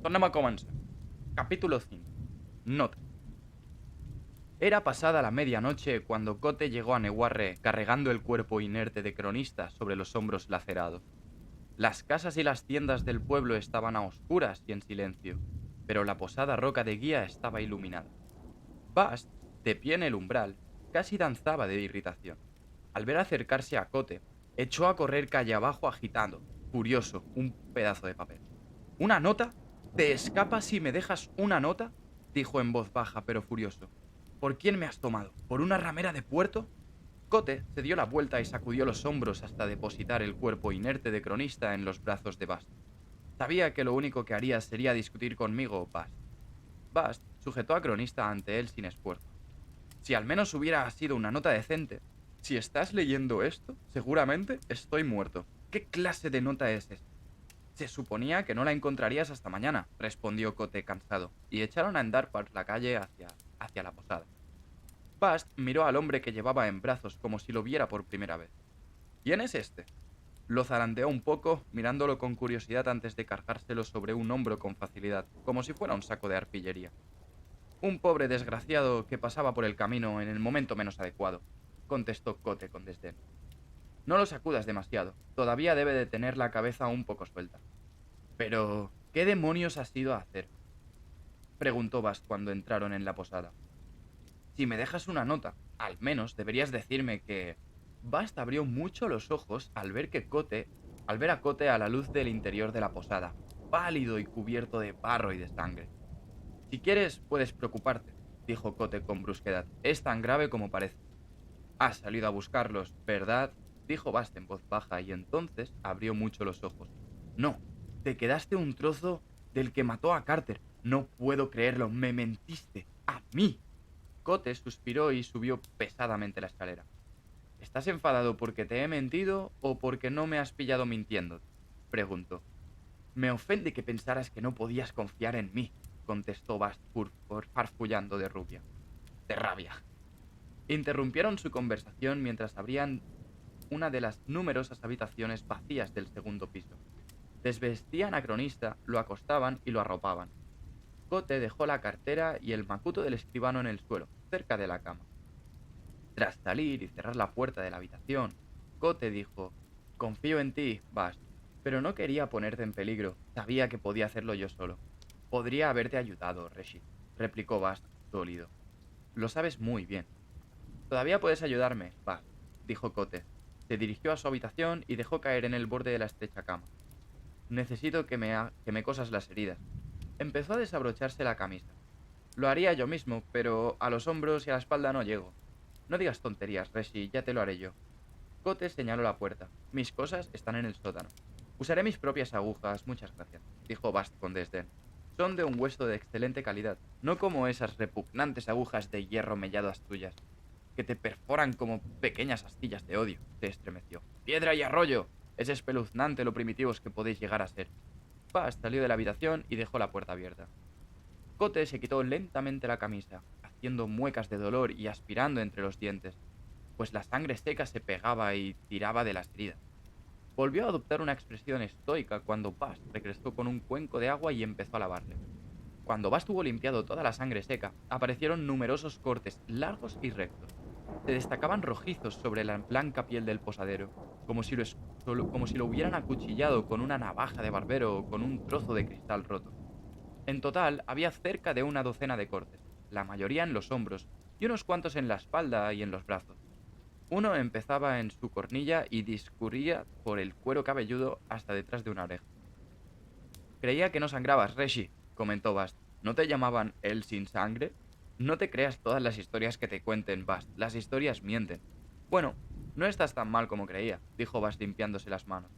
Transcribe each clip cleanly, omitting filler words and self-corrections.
Tornem a començar. Capítulo 5. Nota. Era pasada la medianoche cuando Cote llegó a Newarre cargando el cuerpo inerte de Cronista sobre los hombros lacerados. Las casas y las tiendas del pueblo estaban a oscuras y en silencio, pero la posada roca de guía estaba iluminada. Bast, de pie en el umbral, casi danzaba de irritación. Al ver acercarse a Cote, echó a correr calle abajo agitando, furioso, un pedazo de papel. ¿Una nota? ¿Te escapas si me dejas una nota? Dijo en voz baja pero furioso. ¿Por quién me has tomado? ¿Por una ramera de puerto? Cote se dio la vuelta y sacudió los hombros hasta depositar el cuerpo inerte de Cronista en los brazos de Bast. Sabía que lo único que haría sería discutir conmigo, Bast. Bast sujetó a Cronista ante él sin esfuerzo. Si al menos hubiera sido una nota decente. Si estás leyendo esto, seguramente estoy muerto. ¿Qué clase de nota es esa? Se suponía que no la encontrarías hasta mañana, respondió Cote cansado, y echaron a andar por la calle hacia la posada. Bast miró al hombre que llevaba en brazos como si lo viera por primera vez. ¿Quién es este? Lo zarandeó un poco, mirándolo con curiosidad antes de cargárselo sobre un hombro con facilidad, como si fuera un saco de arpillería. Un pobre desgraciado que pasaba por el camino en el momento menos adecuado, contestó Cote con desdén. No lo sacudas demasiado, todavía debe de tener la cabeza un poco suelta. Pero, ¿qué demonios has ido a hacer? Preguntó Bast cuando entraron en la posada. Si me dejas una nota, al menos deberías decirme que... Bast abrió mucho los ojos al ver a Cote a la luz del interior de la posada, pálido y cubierto de barro y de sangre. Si quieres, puedes preocuparte, dijo Cote con brusquedad. Es tan grave como parece. Has salido a buscarlos, ¿verdad? Dijo Bast en voz baja y entonces abrió mucho los ojos. No, te quedaste un trozo del que mató a Carter. No puedo creerlo, me mentiste. ¡A mí! Cote suspiró y subió pesadamente la escalera. ¿Estás enfadado porque te he mentido o porque no me has pillado mintiendo? Preguntó. Me ofende que pensaras que no podías confiar en mí, contestó Bast farfullando de rubia. De rabia. Interrumpieron su conversación mientras abrían una de las numerosas habitaciones vacías del segundo piso. Desvestían a Cronista, lo acostaban y lo arropaban. Cote dejó la cartera y el macuto del escribano en el suelo, cerca de la cama. Tras salir y cerrar la puerta de la habitación, Cote dijo: Confío en ti, Bast, pero no quería ponerte en peligro. Sabía que podía hacerlo yo solo. Podría haberte ayudado, Reshid, replicó Bast, dolido. Lo sabes muy bien. Todavía puedes ayudarme, Bast, dijo Cote. Se dirigió a su habitación y dejó caer en el borde de la estrecha cama. Necesito que me cosas las heridas. Empezó a desabrocharse la camisa. Lo haría yo mismo, pero a los hombros y a la espalda no llego. No digas tonterías, Reshi, ya te lo haré yo. Cote señaló la puerta. Mis cosas están en el sótano. Usaré mis propias agujas, muchas gracias, dijo Bast con desdén. Son de un hueso de excelente calidad, no como esas repugnantes agujas de hierro melladas tuyas, que te perforan como pequeñas astillas de odio. Se estremeció. ¡Piedra y arroyo! Es espeluznante lo primitivos que podéis llegar a ser. Bast salió de la habitación y dejó la puerta abierta. Cote se quitó lentamente la camisa, haciendo muecas de dolor y aspirando entre los dientes, pues la sangre seca se pegaba y tiraba de las heridas. Volvió a adoptar una expresión estoica cuando Bast regresó con un cuenco de agua y empezó a lavarle. Cuando Bast hubo limpiado toda la sangre seca, aparecieron numerosos cortes largos y rectos. Se destacaban rojizos sobre la blanca piel del posadero, como si lo hubieran acuchillado con una navaja de barbero o con un trozo de cristal roto. En total, había cerca de una docena de cortes, la mayoría en los hombros y unos cuantos en la espalda y en los brazos. Uno empezaba en su cornilla y discurría por el cuero cabelludo hasta detrás de una oreja. Creía que no sangrabas, Reshi, comentó Bast. ¿No te llamaban el sin sangre? No te creas todas las historias que te cuenten, Bast. Las historias mienten. Bueno, no estás tan mal como creía, dijo Bast limpiándose las manos.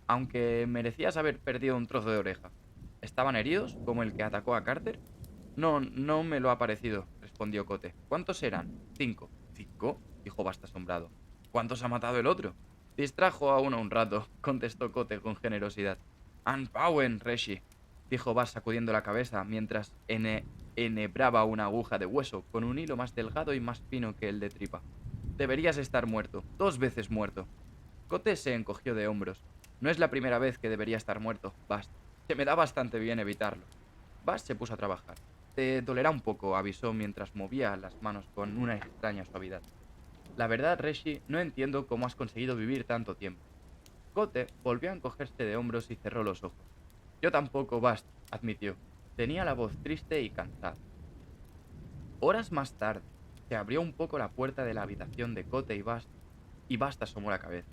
Aunque merecías haber perdido un trozo de oreja. ¿Estaban heridos, como el que atacó a Carter? No, no me lo ha parecido, respondió Cote. ¿Cuántos eran? 5. ¿5? Dijo Bast asombrado. ¿Cuántos ha matado el otro? Distrajo a uno un rato, contestó Cote con generosidad. Anpauen, Reshi, dijo Bast sacudiendo la cabeza mientras enhebraba una aguja de hueso con un hilo más delgado y más fino que el de tripa. Deberías estar muerto, 2 veces muerto. Cote se encogió de hombros. No es la primera vez que debería estar muerto, Bast. Se me da bastante bien evitarlo. Vas se puso a trabajar. Te dolerá un poco, avisó mientras movía las manos con una extraña suavidad. La verdad, Reshi, no entiendo cómo has conseguido vivir tanto tiempo. Kote volvió a encogerse de hombros y cerró los ojos. Yo tampoco, Bast, admitió. Tenía la voz triste y cansada. Horas más tarde, se abrió un poco la puerta de la habitación de Kote y Bast asomó la cabeza.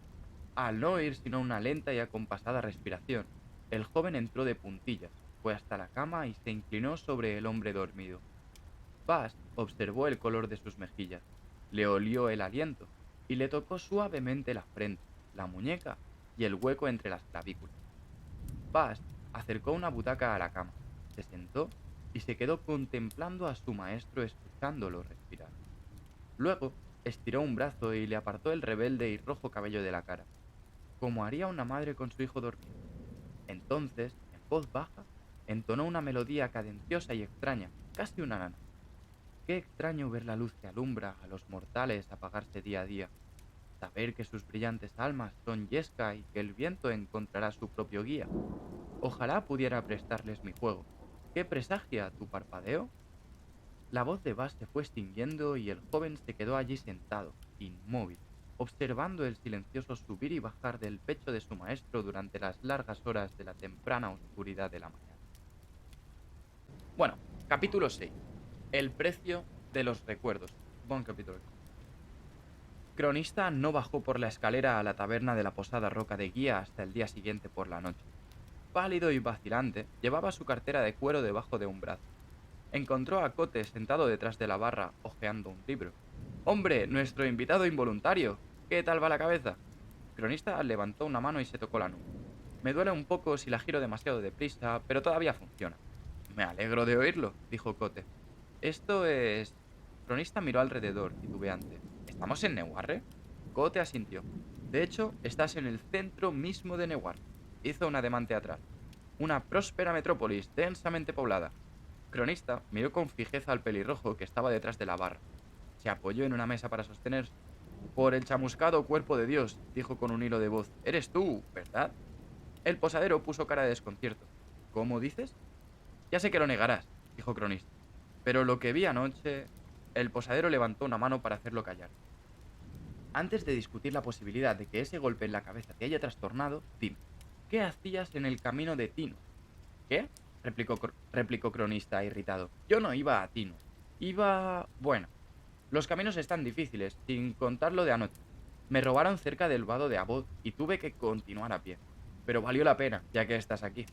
Al no oír sino una lenta y acompasada respiración, el joven entró de puntillas, fue hasta la cama y se inclinó sobre el hombre dormido. Bast observó el color de sus mejillas, le olió el aliento y le tocó suavemente la frente, la muñeca y el hueco entre las clavículas. Bast acercó una butaca a la cama, se sentó y se quedó contemplando a su maestro escuchándolo respirar. Luego estiró un brazo y le apartó el rebelde y rojo cabello de la cara, como haría una madre con su hijo dormido. Entonces, en voz baja, entonó una melodía cadenciosa y extraña, casi una nana. Qué extraño ver la luz que alumbra a los mortales apagarse día a día, saber que sus brillantes almas son yesca y que el viento encontrará su propio guía. Ojalá pudiera prestarles mi juego. ¿Qué presagia tu parpadeo? La voz de Bas se fue extinguiendo y el joven se quedó allí sentado, inmóvil, observando el silencioso subir y bajar del pecho de su maestro durante las largas horas de la temprana oscuridad de la mañana. Bueno, capítulo 6. El precio de los recuerdos. Buen capítulo. Cronista no bajó por la escalera a la taberna de la Posada Roca de Guía hasta el día siguiente por la noche. Pálido y vacilante, llevaba su cartera de cuero debajo de un brazo. Encontró a Cote sentado detrás de la barra, hojeando un libro. ¡Hombre, nuestro invitado involuntario! ¿Qué tal va la cabeza? Cronista levantó una mano y se tocó la nuca. Me duele un poco si la giro demasiado deprisa, pero todavía funciona. Me alegro de oírlo, dijo Cote. Esto es... Cronista miró alrededor, titubeante. ¿Estamos en Newarre? Cote asintió. De hecho, estás en el centro mismo de Newarre. Hizo un ademán teatral. Una próspera metrópolis densamente poblada. Cronista miró con fijeza al pelirrojo que estaba detrás de la barra. Se apoyó en una mesa para sostenerse. Por el chamuscado cuerpo de Dios, dijo con un hilo de voz. Eres tú, ¿verdad? El posadero puso cara de desconcierto. ¿Cómo dices? Ya sé que lo negarás, dijo Cronista. Pero lo que vi anoche... El posadero levantó una mano para hacerlo callar. Antes de discutir la posibilidad de que ese golpe en la cabeza te haya trastornado, dime, ¿qué hacías en el camino de Tino? ¿Qué? Replicó Cronista, irritado. Yo no iba a Tino. Iba... Bueno, los caminos están difíciles, sin contar lo de anoche. Me robaron cerca del vado de Abod y tuve que continuar a pie. Pero valió la pena, ya que estás aquí.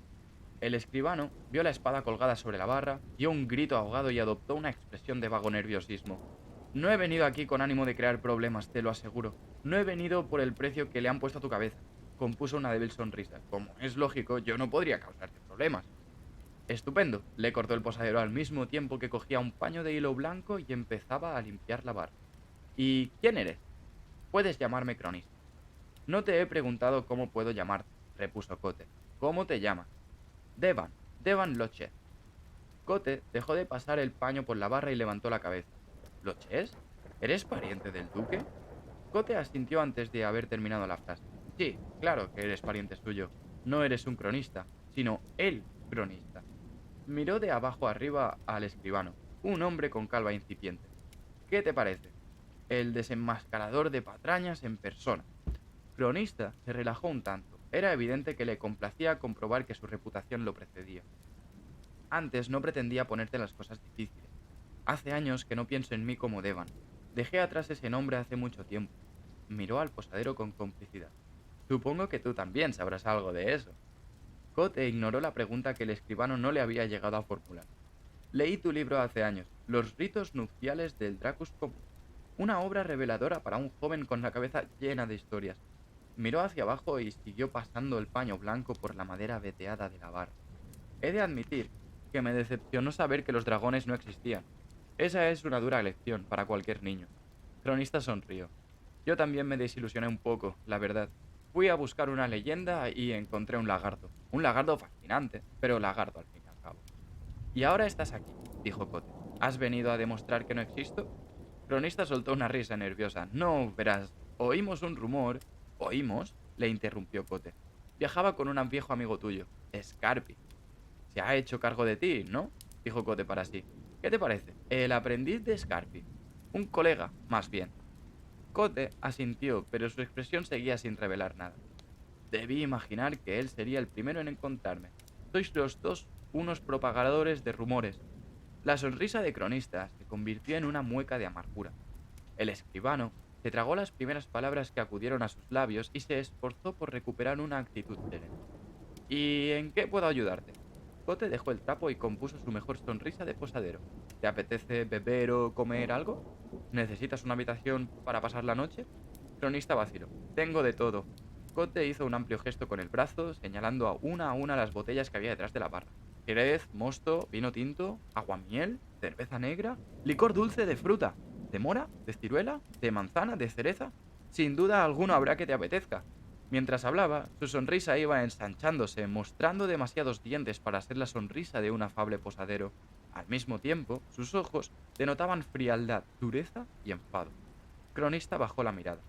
El escribano vio la espada colgada sobre la barra, dio un grito ahogado y adoptó una expresión de vago nerviosismo. No he venido aquí con ánimo de crear problemas, te lo aseguro. No he venido por el precio que le han puesto a tu cabeza. Compuso una débil sonrisa. Como es lógico, yo no podría causarte problemas. Estupendo, le cortó el posadero al mismo tiempo que cogía un paño de hilo blanco y empezaba a limpiar la barra. ¿Y quién eres? Puedes llamarme cronista. No te he preguntado cómo puedo llamarte, repuso Cote. ¿Cómo te llamas? Devan Lochet. Cote dejó de pasar el paño por la barra y levantó la cabeza. ¿Loches? ¿Eres pariente del duque? Cote asintió antes de haber terminado la frase. Sí, claro que eres pariente suyo. No eres un cronista, sino el cronista. Miró de abajo arriba al escribano, un hombre con calva incipiente. ¿Qué te parece? El desenmascarador de patrañas en persona. Cronista se relajó un tanto. Era evidente que le complacía comprobar que su reputación lo precedía. Antes no pretendía ponerte las cosas difíciles. Hace años que no pienso en mí como Devan. Dejé atrás ese nombre hace mucho tiempo. Miró al posadero con complicidad. Supongo que tú también sabrás algo de eso. Cote ignoró la pregunta que el escribano no le había llegado a formular. Leí tu libro hace años, Los ritos nupciales del Dracus Común. Una obra reveladora para un joven con la cabeza llena de historias. Miró hacia abajo y siguió pasando el paño blanco por la madera veteada de la barra. He de admitir que me decepcionó saber que los dragones no existían. Esa es una dura lección para cualquier niño. Cronista sonrió. Yo también me desilusioné un poco, la verdad. Fui a buscar una leyenda y encontré un lagarto. Un lagarto fascinante, pero lagarto al fin y al cabo. Y ahora estás aquí, dijo Cote. ¿Has venido a demostrar que no existo? Cronista soltó una risa nerviosa. No, verás, oímos un rumor. ¿Oímos? Le interrumpió Cote. Viajaba con un viejo amigo tuyo, Scarpi. se ha hecho cargo de ti, ¿no? Dijo Cote para sí. ¿Qué te parece? El aprendiz de Scarpi. Un colega, más bien. Cote asintió, pero su expresión seguía sin revelar nada. Debí imaginar que él sería el primero en encontrarme. Sois los dos unos propagadores de rumores. La sonrisa de cronista se convirtió en una mueca de amargura. El escribano se tragó las primeras palabras que acudieron a sus labios y se esforzó por recuperar una actitud serena. ¿Y en qué puedo ayudarte? Cote dejó el trapo y compuso su mejor sonrisa de posadero. ¿Te apetece beber o comer algo? ¿Necesitas una habitación para pasar la noche? Cronista vaciló. Tengo de todo. Cote hizo un amplio gesto con el brazo, señalando a una las botellas que había detrás de la barra. Jerez, mosto, vino tinto, aguamiel, cerveza negra, licor dulce de fruta, de mora, de ciruela, de manzana, de cereza. Sin duda alguno habrá que te apetezca. Mientras hablaba, su sonrisa iba ensanchándose, mostrando demasiados dientes para ser la sonrisa de un afable posadero. Al mismo tiempo, sus ojos denotaban frialdad, dureza y enfado. Cronista bajó la mirada.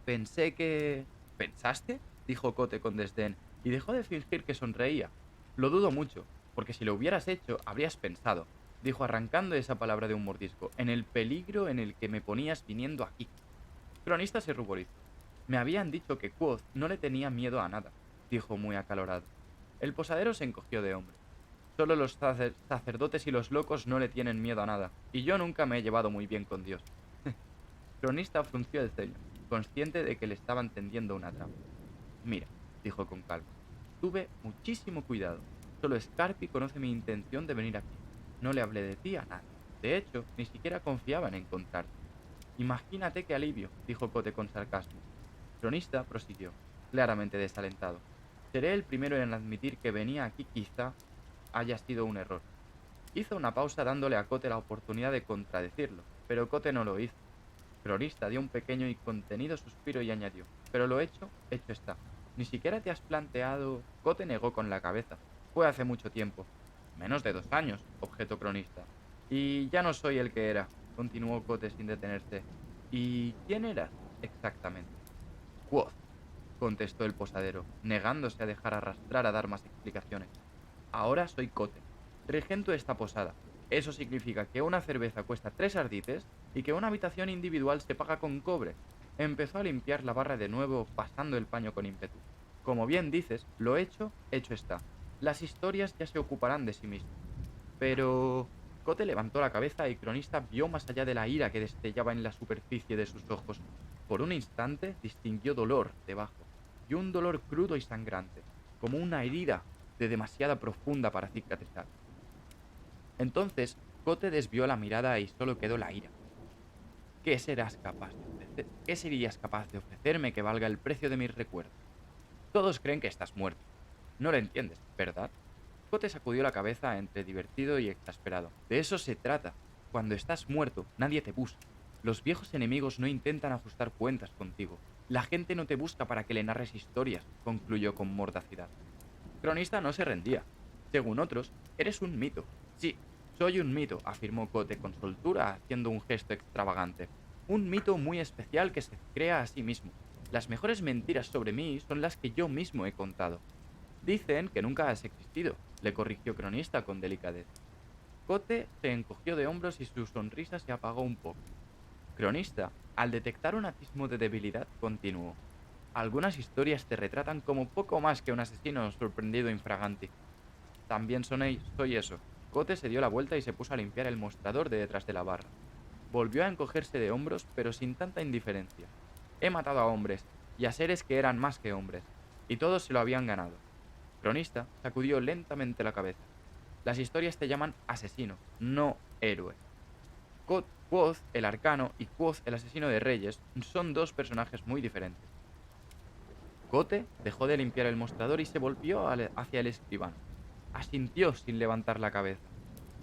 Pensé que... ¿Pensaste? Dijo Cote con desdén, y dejó de fingir que sonreía. Lo dudo mucho, porque si lo hubieras hecho, habrías pensado, dijo arrancando esa palabra de un mordisco, en el peligro en el que me ponías viniendo aquí. Cronista se ruborizó. Me habían dicho que Quoth no le tenía miedo a nada, dijo muy acalorado. El posadero se encogió de hombros. Solo los sacerdotes y los locos no le tienen miedo a nada, y yo nunca me he llevado muy bien con Dios. Cronista frunció el ceño, consciente de que le estaban tendiendo una trampa. Mira, dijo con calma, tuve muchísimo cuidado. Solo Scarpi conoce mi intención de venir aquí. No le hablé de ti a nadie. De hecho, ni siquiera confiaba en encontrarte. Imagínate qué alivio, dijo Cote con sarcasmo. Cronista prosiguió, claramente desalentado. Seré el primero en admitir que venía aquí quizá haya sido un error. Hizo una pausa dándole a Cote la oportunidad de contradecirlo, pero Cote no lo hizo. Cronista dio un pequeño y contenido suspiro y añadió, pero lo hecho, hecho está. Ni siquiera te has planteado... Cote negó con la cabeza. Fue hace mucho tiempo. Menos de 2 años, objetó Cronista. Y ya no soy el que era, continuó Cote sin detenerse. ¿Y quién eras exactamente? Quoth, contestó el posadero, negándose a dejar arrastrar a dar más explicaciones. Ahora soy Cote. Regento esta posada. Eso significa que una cerveza cuesta 3 ardites y que una habitación individual se paga con cobre. Empezó a limpiar la barra de nuevo, pasando el paño con ímpetu. Como bien dices, lo hecho, hecho está. Las historias ya se ocuparán de sí mismas. Pero... Cote levantó la cabeza y Cronista vio más allá de la ira que destellaba en la superficie de sus ojos. Por un instante distinguió dolor debajo, y un dolor crudo y sangrante, como una herida de demasiada profunda para cicatrizar. Entonces, Cote desvió la mirada y solo quedó la ira. ¿Qué serás capaz de ofrecer? ¿Qué serías capaz de ofrecerme que valga el precio de mis recuerdos? Todos creen que estás muerto. No lo entiendes, ¿verdad? Cote sacudió la cabeza entre divertido y exasperado. De eso se trata. Cuando estás muerto, nadie te busca. Los viejos enemigos no intentan ajustar cuentas contigo. La gente no te busca para que le narres historias, concluyó con mordacidad. Cronista no se rendía. Según otros, eres un mito. Sí, soy un mito, afirmó Cote con soltura, haciendo un gesto extravagante. Un mito muy especial que se crea a sí mismo. Las mejores mentiras sobre mí son las que yo mismo he contado. Dicen que nunca has existido, le corrigió Cronista con delicadeza. Cote se encogió de hombros y su sonrisa se apagó un poco. Cronista, al detectar un atismo de debilidad, continuó. Algunas historias te retratan como poco más que un asesino sorprendido infraganti. También soy eso. Cote se dio la vuelta y se puso a limpiar el mostrador de detrás de la barra. Volvió a encogerse de hombros, pero sin tanta indiferencia. He matado a hombres, y a seres que eran más que hombres, y todos se lo habían ganado. Cronista sacudió lentamente la cabeza. Las historias te llaman asesino, no héroe. Quoth, el arcano, y Quoth, el asesino de reyes, son dos personajes muy diferentes. Cote dejó de limpiar el mostrador y se volvió hacia el escribano. Asintió sin levantar la cabeza.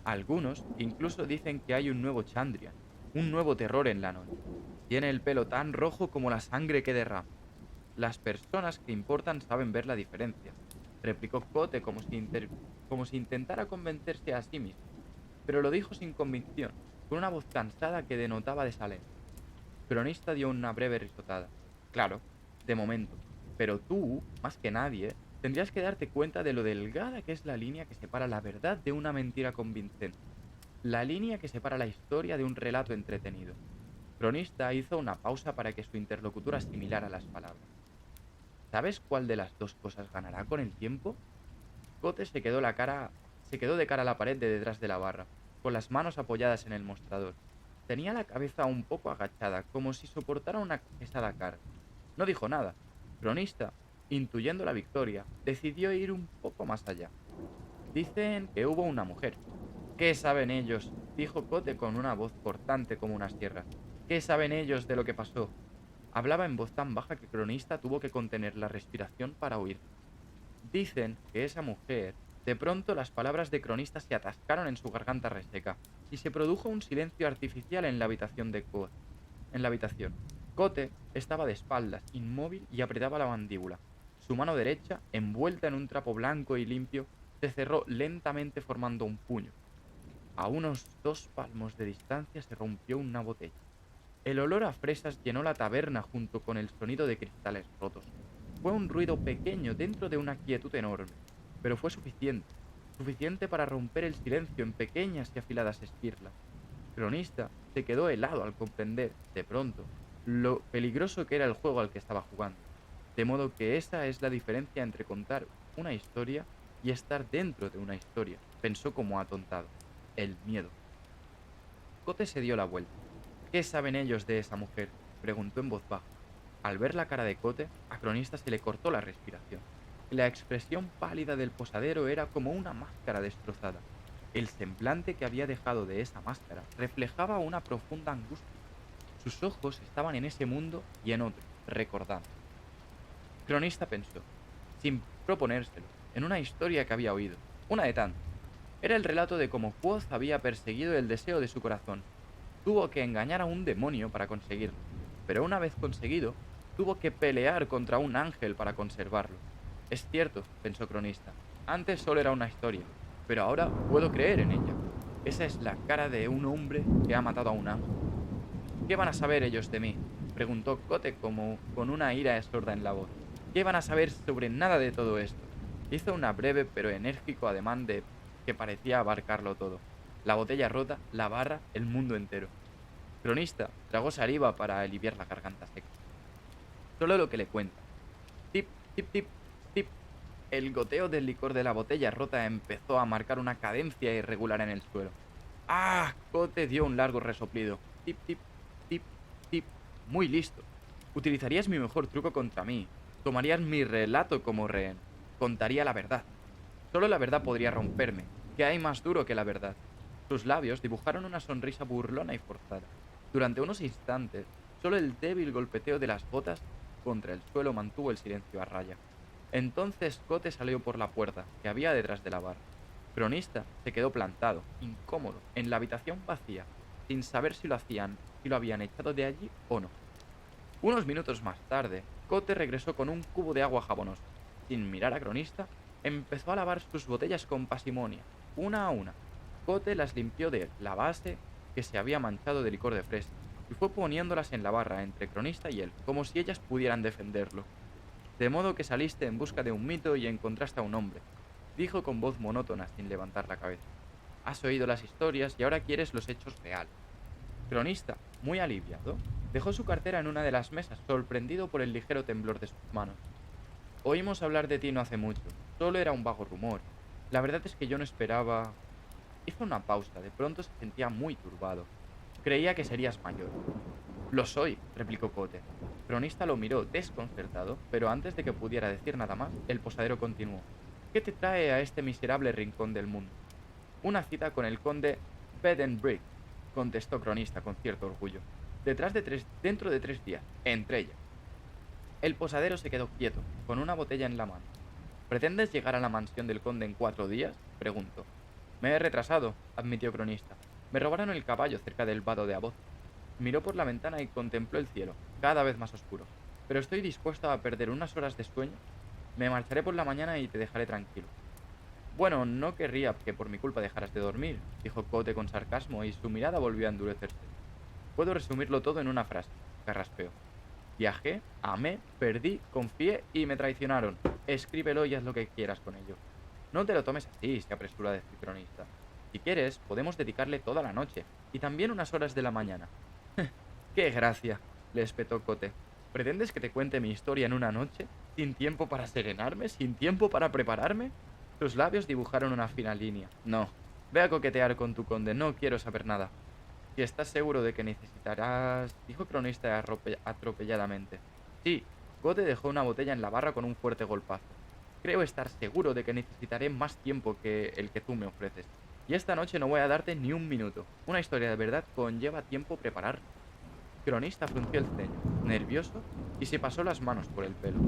Algunos incluso dicen que hay un nuevo Chandrian, un nuevo terror en la noche. Tiene el pelo tan rojo como la sangre que derrama. Las personas que importan saben ver la diferencia, replicó Cote como si intentara convencerse a sí mismo, pero lo dijo sin convicción, con una voz cansada que denotaba desalento. Cronista dio una breve risotada. Claro, de momento, pero tú, más que nadie, Tendrías que darte cuenta de lo delgada que es la línea que separa la verdad de una mentira convincente, la línea que separa la historia de un relato entretenido. Cronista hizo una pausa para que su interlocutor asimilara las palabras. ¿Sabes cuál de las dos cosas ganará con el tiempo? Cote se quedó de cara a la pared de detrás de la barra, con las manos apoyadas en el mostrador. Tenía la cabeza un poco agachada, como si soportara una pesada carga. No dijo nada. Cronista, intuyendo la victoria, decidió ir un poco más allá. Dicen que hubo una mujer. ¿Qué saben ellos? Dijo Cote con una voz cortante como una sierra. ¿Qué saben ellos de lo que pasó? Hablaba en voz tan baja que Cronista tuvo que contener la respiración para oír. Dicen que esa mujer... De pronto las palabras de Cronista se atascaron en su garganta reseca, y se produjo un silencio artificial en la habitación de Cote. En la habitación, Cote estaba de espaldas, inmóvil y apretaba la mandíbula. Su mano derecha, envuelta en un trapo blanco y limpio, se cerró lentamente formando un puño. A unos 2 palmos de distancia se rompió una botella. El olor a fresas llenó la taberna junto con el sonido de cristales rotos. Fue un ruido pequeño dentro de una quietud enorme, pero fue suficiente para romper el silencio en pequeñas y afiladas esquirlas. Cronista se quedó helado al comprender, de pronto, lo peligroso que era el juego al que estaba jugando. De modo que esa es la diferencia entre contar una historia y estar dentro de una historia, pensó como atontado. El miedo. Cote se dio la vuelta. ¿Qué saben ellos de esa mujer?, preguntó en voz baja. Al ver la cara de Cote, a Cronista se le cortó la respiración. La expresión pálida del posadero era como una máscara destrozada. El semblante que había dejado de esa máscara reflejaba una profunda angustia. Sus ojos estaban en ese mundo y en otro, recordando. Cronista pensó, sin proponérselo, en una historia que había oído, una de tantas. Era el relato de cómo Quoth había perseguido el deseo de su corazón. Tuvo que engañar a un demonio para conseguirlo, pero una vez conseguido, tuvo que pelear contra un ángel para conservarlo. Es cierto, pensó Cronista, antes solo era una historia, pero ahora puedo creer en ella. Esa es la cara de un hombre que ha matado a un ángel. ¿Qué van a saber ellos de mí?, preguntó Cote como con una ira sorda en la voz. ¿Qué van a saber sobre nada de todo esto? Hizo una breve pero enérgico ademán de que parecía abarcarlo todo. La botella rota, la barra, el mundo entero. Cronista tragó saliva para aliviar la garganta seca. Solo lo que le cuenta. Tip, tip, tip, tip. El goteo del licor de la botella rota empezó a marcar una cadencia irregular en el suelo. ¡Ah! Cote dio un largo resoplido. Tip, tip, tip, tip. Muy listo. Utilizarías mi mejor truco contra mí. Tomarías mi relato como rehén. Contaría la verdad. Solo la verdad podría romperme. ¿Qué hay más duro que la verdad? Sus labios dibujaron una sonrisa burlona y forzada. Durante unos instantes, solo el débil golpeteo de las botas contra el suelo mantuvo el silencio a raya. Entonces Cote salió por la puerta que había detrás de la barra. Cronista se quedó plantado, incómodo, en la habitación vacía, sin saber si lo habían echado de allí o no. Unos minutos más tarde, Cote regresó con un cubo de agua jabonosa. Sin mirar a Cronista, empezó a lavar sus botellas con pasimonia, una a una. Cote las limpió de la base que se había manchado de licor de fresa, y fue poniéndolas en la barra entre Cronista y él, como si ellas pudieran defenderlo. De modo que saliste en busca de un mito y encontraste a un hombre, dijo con voz monótona sin levantar la cabeza. Has oído las historias y ahora quieres los hechos reales. Cronista, muy aliviado, dejó su cartera en una de las mesas, sorprendido por el ligero temblor de sus manos. Oímos hablar de ti no hace mucho, solo era un vago rumor. La verdad es que yo no esperaba... Hizo una pausa, de pronto se sentía muy turbado. Creía que serías mayor. Lo soy, replicó Cote. Cronista lo miró desconcertado, pero antes de que pudiera decir nada más, el posadero continuó. ¿Qué te trae a este miserable rincón del mundo? Una cita con el conde Bedenbrick, contestó Cronista con cierto orgullo. Dentro de 3 días, entre ellas. El posadero se quedó quieto, con una botella en la mano. ¿Pretendes llegar a la mansión del conde en 4 días?, preguntó. Me he retrasado, admitió Cronista. Me robaron el caballo cerca del vado de Aboz. Miró por la ventana y contempló el cielo, cada vez más oscuro. Pero estoy dispuesto a perder unas horas de sueño. Me marcharé por la mañana y te dejaré tranquilo. Bueno, no querría que por mi culpa dejaras de dormir, dijo Cote con sarcasmo y su mirada volvió a endurecerse. Puedo resumirlo todo en una frase, carraspeó. Viajé, amé, perdí, confié y me traicionaron. Escríbelo y haz lo que quieras con ello. No te lo tomes así, se apresuró a decir Cronista. Si quieres, podemos dedicarle toda la noche y también unas horas de la mañana. ¡Qué gracia! Le espetó Cote. ¿Pretendes que te cuente mi historia en una noche? ¿Sin tiempo para serenarme? ¿Sin tiempo para prepararme? Sus labios dibujaron una fina línea. No, ve a coquetear con tu conde, no quiero saber nada. Si estás seguro de que necesitarás, dijo Cronista atropelladamente. Sí, Cote dejó una botella en la barra con un fuerte golpazo. Creo estar seguro de que necesitaré más tiempo que el que tú me ofreces. Y esta noche no voy a darte ni un minuto. Una historia de verdad conlleva tiempo prepararla. Cronista frunció el ceño, nervioso, y se pasó las manos por el pelo.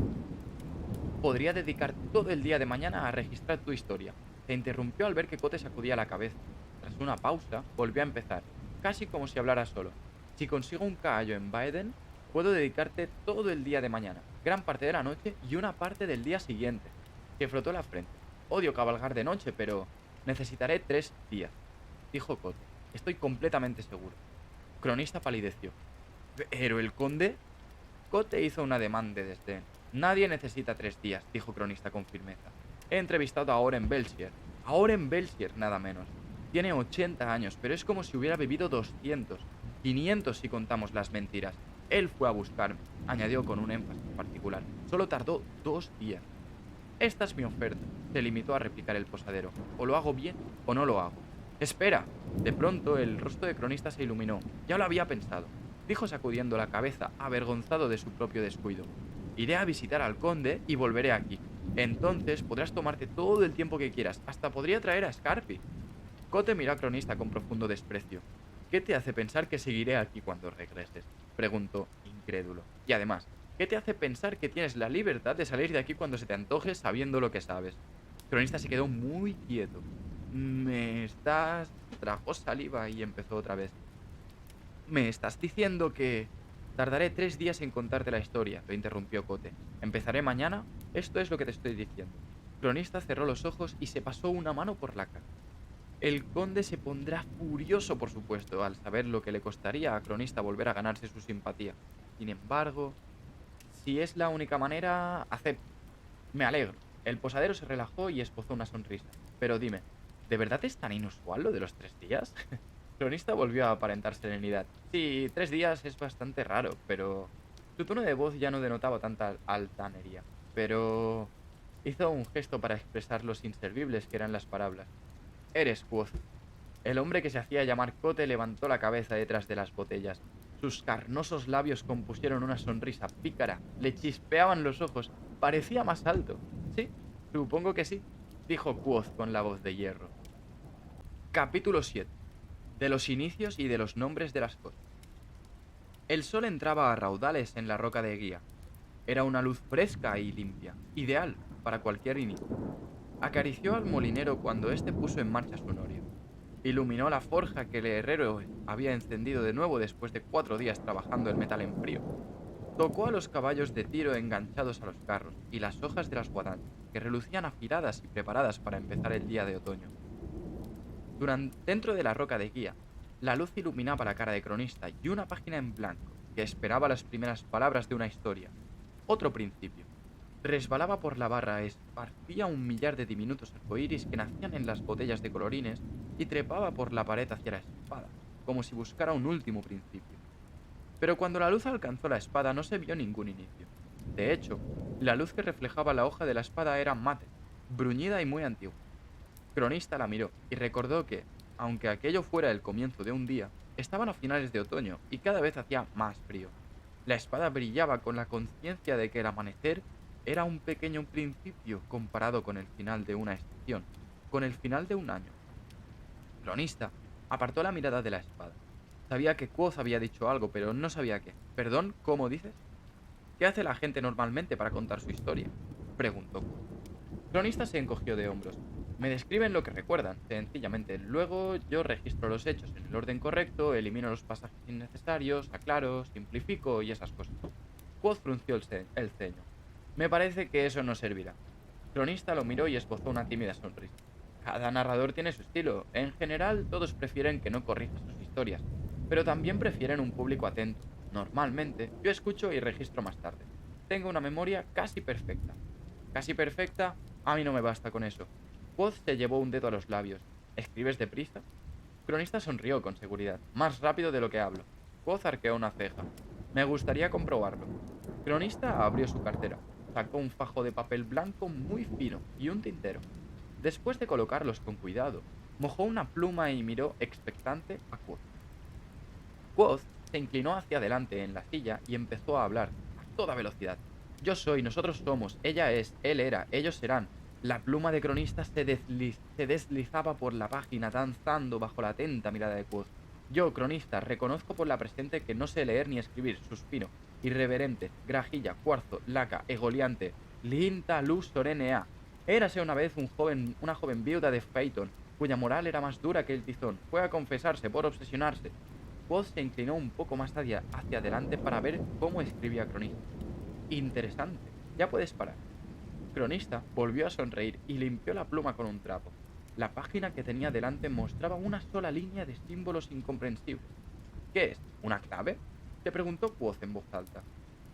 Podría dedicar todo el día de mañana a registrar tu historia. Se interrumpió al ver que Cote sacudía la cabeza. Tras una pausa, volvió a empezar, casi como si hablara solo. Si consigo un caballo en Baeden, puedo dedicarte todo el día de mañana, gran parte de la noche y una parte del día siguiente. Se frotó la frente. Odio cabalgar de noche, pero necesitaré 3 días, dijo Cote. Estoy completamente seguro. Cronista palideció. ¿Pero el conde? Cote hizo un ademán de desdén. Nadie necesita 3 días, dijo Cronista con firmeza. He entrevistado a Oren Belsier. A Oren Belsier, nada menos. Tiene 80 años, pero es como si hubiera vivido 200. 500 si contamos las mentiras. Él fue a buscarme, añadió con un énfasis particular. Solo tardó 2 días. Esta es mi oferta, se limitó a replicar el posadero. O lo hago bien o no lo hago. ¡Espera! De pronto el rostro de Cronista se iluminó. Ya lo había pensado, dijo sacudiendo la cabeza, avergonzado de su propio descuido. Iré a visitar al conde y volveré aquí. Entonces podrás tomarte todo el tiempo que quieras. Hasta podría traer a Scarpi. Cote miró a Cronista con profundo desprecio. ¿Qué te hace pensar que seguiré aquí cuando regreses? Preguntó, incrédulo. Y además, ¿qué te hace pensar que tienes la libertad de salir de aquí cuando se te antoje sabiendo lo que sabes? Cronista se quedó muy quieto. ¿Me estás...? Tragó saliva y empezó otra vez. ¿Me estás diciendo que...? Tardaré 3 días en contarte la historia, lo interrumpió Cote. ¿Empezaré mañana? Esto es lo que te estoy diciendo. Cronista cerró los ojos y se pasó una mano por la cara. El conde se pondrá furioso, por supuesto, al saber lo que le costaría a Cronista volver a ganarse su simpatía. Sin embargo, si es la única manera, acepto. Me alegro. El posadero se relajó y esbozó una sonrisa. Pero dime, ¿de verdad es tan inusual lo de los 3 días? Cronista volvió a aparentar serenidad. Sí, 3 días es bastante raro, pero... Su tono de voz ya no denotaba tanta altanería. Pero... Hizo un gesto para expresar los inservibles que eran las palabras. Eres Quoth. El hombre que se hacía llamar Cote levantó la cabeza detrás de las botellas. Sus carnosos labios compusieron una sonrisa pícara. Le chispeaban los ojos. Parecía más alto. Sí, supongo que sí, dijo Quoth con la voz de hierro. Capítulo 7. De los inicios y de los nombres de las cosas. El sol entraba a raudales en la roca de guía. Era una luz fresca y limpia, ideal para cualquier inicio. Acarició al molinero cuando éste puso en marcha su norio. Iluminó la forja que el herrero había encendido de nuevo después de 4 días trabajando el metal en frío. Tocó a los caballos de tiro enganchados a los carros y las hojas de las guadañas, que relucían afiladas y preparadas para empezar el día de otoño. Dentro de la roca de guía, la luz iluminaba la cara de Cronista y una página en blanco que esperaba las primeras palabras de una historia. Otro principio. Resbalaba por la barra, esparcía un millar de diminutos arcoíris que nacían en las botellas de colorines y trepaba por la pared hacia la espada, como si buscara un último principio. Pero cuando la luz alcanzó la espada no se vio ningún inicio. De hecho, la luz que reflejaba la hoja de la espada era mate, bruñida y muy antigua. Cronista la miró y recordó que, aunque aquello fuera el comienzo de un día, estaban a finales de otoño y cada vez hacía más frío. La espada brillaba con la conciencia de que el amanecer era un pequeño principio comparado con el final de una estación, con el final de un año. Cronista apartó la mirada de la espada. Sabía que Quoth había dicho algo, pero no sabía qué. ¿Perdón? ¿Cómo dices? ¿Qué hace la gente normalmente para contar su historia?, preguntó Quoth. Cronista se encogió de hombros. Me describen lo que recuerdan, sencillamente. Luego yo registro los hechos en el orden correcto, elimino los pasajes innecesarios, aclaro, simplifico y esas cosas. Quoth frunció el ceño. Me parece que eso no servirá. Cronista lo miró y esbozó una tímida sonrisa. Cada narrador tiene su estilo. En general, todos prefieren que no corrijas sus historias, pero también prefieren un público atento. Normalmente, yo escucho y registro más tarde. Tengo una memoria casi perfecta. ¿Casi perfecta? A mí no me basta con eso. Woz se llevó un dedo a los labios. ¿Escribes deprisa? Cronista sonrió con seguridad. Más rápido de lo que hablo. Woz arqueó una ceja. Me gustaría comprobarlo. Cronista abrió su cartera. Sacó un fajo de papel blanco muy fino y un tintero. Después de colocarlos con cuidado, mojó una pluma y miró expectante a Quoth. Quoth se inclinó hacia adelante en la silla y empezó a hablar a toda velocidad. Yo soy, nosotros somos, ella es, él era, ellos serán. La pluma de cronista se deslizaba por la página danzando bajo la atenta mirada de Quoth. Yo, cronista, reconozco por la presente que no sé leer ni escribir, suspiro. Irreverente, grajilla, cuarzo, laca, egoliante, linta, luz, sorenea. Érase una vez una joven viuda de Phaeton, cuya moral era más dura que el tizón. Fue a confesarse por obsesionarse. Woz se inclinó un poco más hacia adelante para ver cómo escribía Cronista. Interesante. Ya puedes parar. Cronista volvió a sonreír y limpió la pluma con un trapo. La página que tenía delante mostraba una sola línea de símbolos incomprensibles. ¿Qué es? ¿Una clave? Se preguntó Woz en voz alta.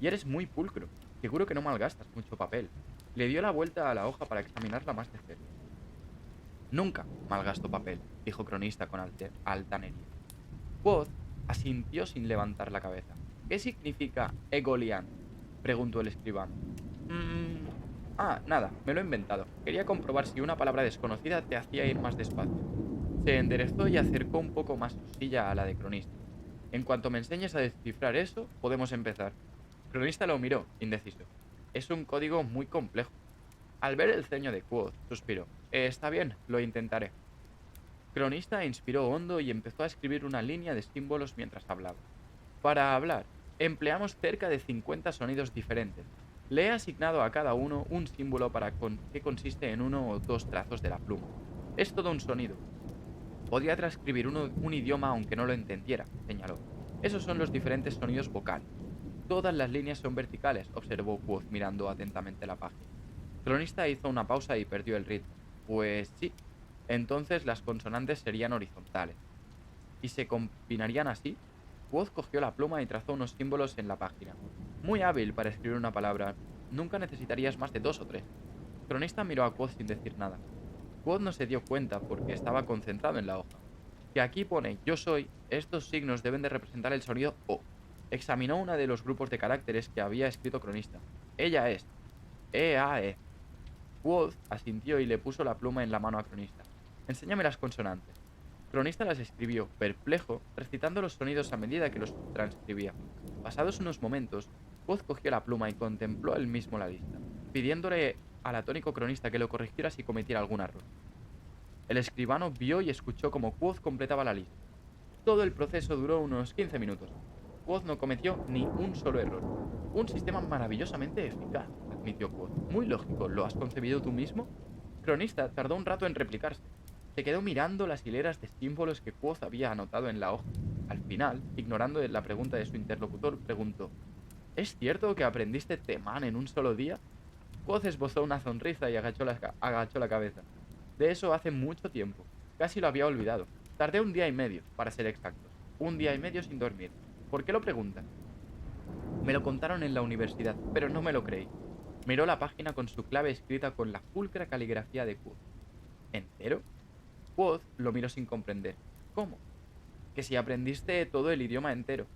Y eres muy pulcro. Seguro que no malgastas mucho papel. Le dio la vuelta a la hoja para examinarla más de cerca. Nunca malgasto papel, dijo Cronista con altanería. Woz asintió sin levantar la cabeza. ¿Qué significa Egolian? Preguntó el escribano. Nada, me lo he inventado. Quería comprobar si una palabra desconocida te hacía ir más despacio. Se enderezó y acercó un poco más su silla a la de Cronista. En cuanto me enseñes a descifrar eso, podemos empezar. Cronista lo miró, indeciso. Es un código muy complejo. Al ver el ceño de Quoth, suspiró. Está bien, lo intentaré. Cronista inspiró hondo y empezó a escribir una línea de símbolos mientras hablaba. Para hablar, empleamos cerca de 50 sonidos diferentes. Le he asignado a cada uno un símbolo que consiste en uno o dos trazos de la pluma. Es todo un sonido. Podría transcribir un idioma aunque no lo entendiera, señaló. Esos son los diferentes sonidos vocales. Todas las líneas son verticales, observó Quoth mirando atentamente la página. Cronista hizo una pausa y perdió el ritmo. Pues sí. Entonces las consonantes serían horizontales. ¿Y se combinarían así? Woz cogió la pluma y trazó unos símbolos en la página. Muy hábil para escribir una palabra. Nunca necesitarías más de 2 o 3. Cronista miró a Quoth sin decir nada. Quoth no se dio cuenta porque estaba concentrado en la hoja. Que aquí pone yo soy, estos signos deben de representar el sonido O. Examinó uno de los grupos de caracteres que había escrito Cronista. Ella es E-A-E. Quoth asintió y le puso la pluma en la mano a Cronista. Enséñame las consonantes. Cronista las escribió, perplejo, recitando los sonidos a medida que los transcribía. Pasados unos momentos, Quoth cogió la pluma y contempló él mismo la lista, pidiéndole al atónico cronista que lo corrigiera si cometiera algún error. El escribano vio y escuchó cómo Quoth completaba la lista. Todo el proceso duró unos 15 minutos. Quoth no cometió ni un solo error. Un sistema maravillosamente eficaz, admitió Quoth. Muy lógico, ¿lo has concebido tú mismo? Cronista tardó un rato en replicarse. Se quedó mirando las hileras de símbolos que Quoth había anotado en la hoja. Al final, ignorando la pregunta de su interlocutor, preguntó: ¿Es cierto que aprendiste Temán en un solo día? Quoth esbozó una sonrisa y agachó la cabeza. De eso hace mucho tiempo. Casi lo había olvidado. Tardé un día y medio, para ser exactos. Un día y medio sin dormir. ¿Por qué lo preguntas? Me lo contaron en la universidad, pero no me lo creí. Miró la página con su clave escrita con la pulcra caligrafía de Quoth. ¿Entero? Quoth lo miró sin comprender. ¿Cómo? ¿Que si aprendiste todo el idioma entero?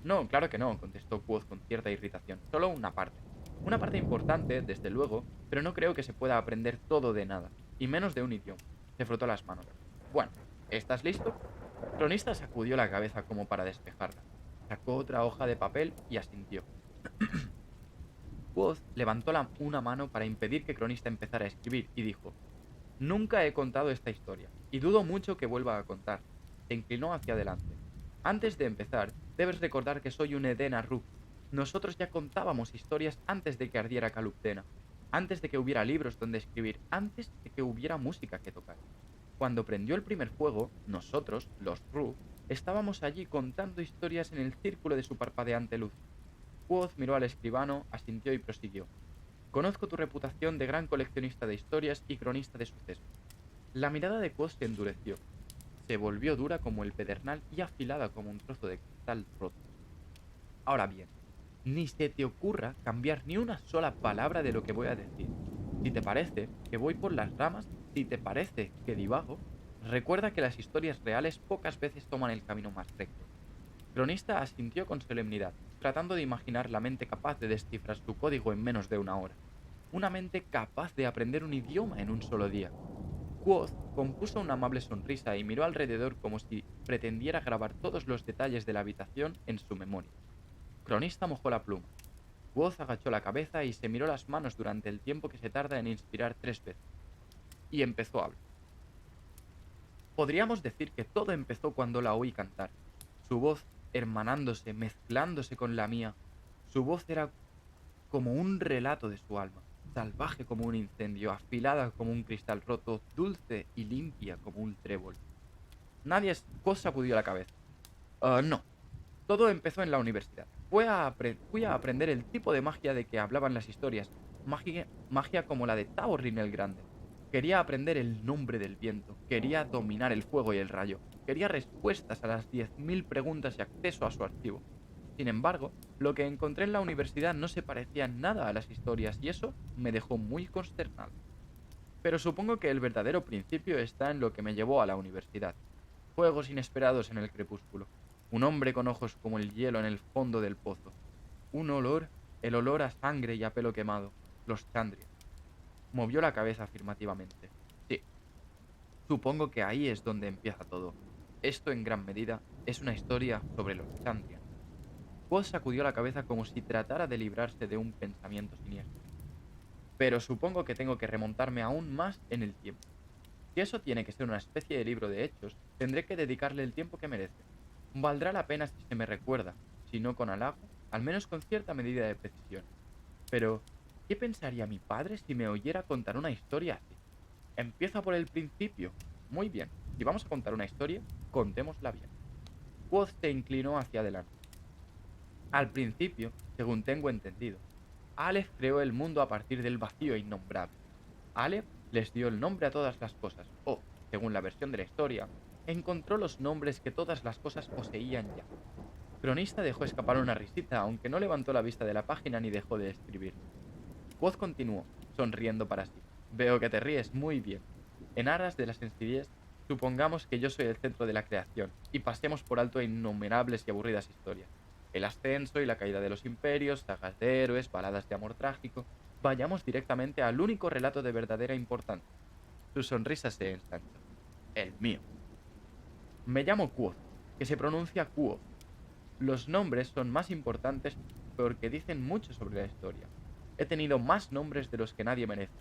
No, claro que no, contestó Quoth con cierta irritación. Solo una parte. Una parte importante, desde luego, pero no creo que se pueda aprender todo de nada, y menos de un idioma. Se frotó las manos. Bueno, ¿estás listo? Cronista sacudió la cabeza como para despejarla. Sacó otra hoja de papel y asintió. Quoth levantó una mano para impedir que Cronista empezara a escribir y dijo: Nunca he contado esta historia, y dudo mucho que vuelva a contarla. Se inclinó hacia adelante. Antes de empezar, debes recordar que soy un Edena Ruk. Nosotros ya contábamos historias antes de que ardiera Caluptena, antes de que hubiera libros donde escribir, antes de que hubiera música que tocar. Cuando prendió el primer fuego, nosotros, los Ruk, estábamos allí contando historias en el círculo de su parpadeante luz. Quoth miró al escribano, asintió y prosiguió. Conozco tu reputación de gran coleccionista de historias y cronista de sucesos. La mirada de Quoth se endureció. Se volvió dura como el pedernal y afilada como un trozo de cristal roto. Ahora bien, ni se te ocurra cambiar ni una sola palabra de lo que voy a decir. Si te parece que voy por las ramas, si te parece que divago, recuerda que las historias reales pocas veces toman el camino más recto. Cronista asintió con solemnidad, tratando de imaginar la mente capaz de descifrar su código en menos de una hora. Una mente capaz de aprender un idioma en un solo día. Quoth compuso una amable sonrisa y miró alrededor como si pretendiera grabar todos los detalles de la habitación en su memoria. Cronista mojó la pluma. Quoth agachó la cabeza y se miró las manos durante el tiempo que se tarda en inspirar 3 veces. Y empezó a hablar. Podríamos decir que todo empezó cuando la oí cantar. Su voz hermanándose, mezclándose con la mía. Su voz era como un relato de su alma, salvaje como un incendio, afilada como un cristal roto, dulce y limpia como un trébol. Nadie sacudió la cabeza. No. Todo empezó en la universidad. Fui a aprender el tipo de magia de que hablaban las historias. Magia como la de Taorrin el Grande. Quería aprender el nombre del viento. Quería dominar el fuego y el rayo. Quería respuestas a las 10.000 preguntas y acceso a su archivo. Sin embargo, lo que encontré en la universidad no se parecía nada a las historias y eso me dejó muy consternado. Pero supongo que el verdadero principio está en lo que me llevó a la universidad. Fuegos inesperados en el crepúsculo. Un hombre con ojos como el hielo en el fondo del pozo. Un olor, el olor a sangre y a pelo quemado. Los Chandrian. Movió la cabeza afirmativamente. Sí, supongo que ahí es donde empieza todo. Esto en gran medida es una historia sobre los Chandrian. Quoth sacudió la cabeza como si tratara de librarse de un pensamiento siniestro. Pero supongo que tengo que remontarme aún más en el tiempo. Si eso tiene que ser una especie de libro de hechos, tendré que dedicarle el tiempo que merece. Valdrá la pena si se me recuerda, si no con halago, al menos con cierta medida de precisión. Pero, ¿qué pensaría mi padre si me oyera contar una historia así? Empieza por el principio. Muy bien, si vamos a contar una historia, contémosla bien. Quoth se inclinó hacia adelante. Al principio, según tengo entendido, Aleph creó el mundo a partir del vacío innombrable. Aleph les dio el nombre a todas las cosas, o, según la versión de la historia, encontró los nombres que todas las cosas poseían ya. Cronista dejó escapar una risita, aunque no levantó la vista de la página ni dejó de escribir. Quoth continuó, sonriendo para sí. Veo que te ríes muy bien. En aras de la sencillez, supongamos que yo soy el centro de la creación, y pasemos por alto innumerables y aburridas historias. El ascenso y la caída de los imperios, sagas de héroes, baladas de amor trágico. Vayamos directamente al único relato de verdadera importancia. Su sonrisa se ensanchó. El mío. Me llamo Quoth, que se pronuncia Quoth. Los nombres son más importantes porque dicen mucho sobre la historia. He tenido más nombres de los que nadie merece.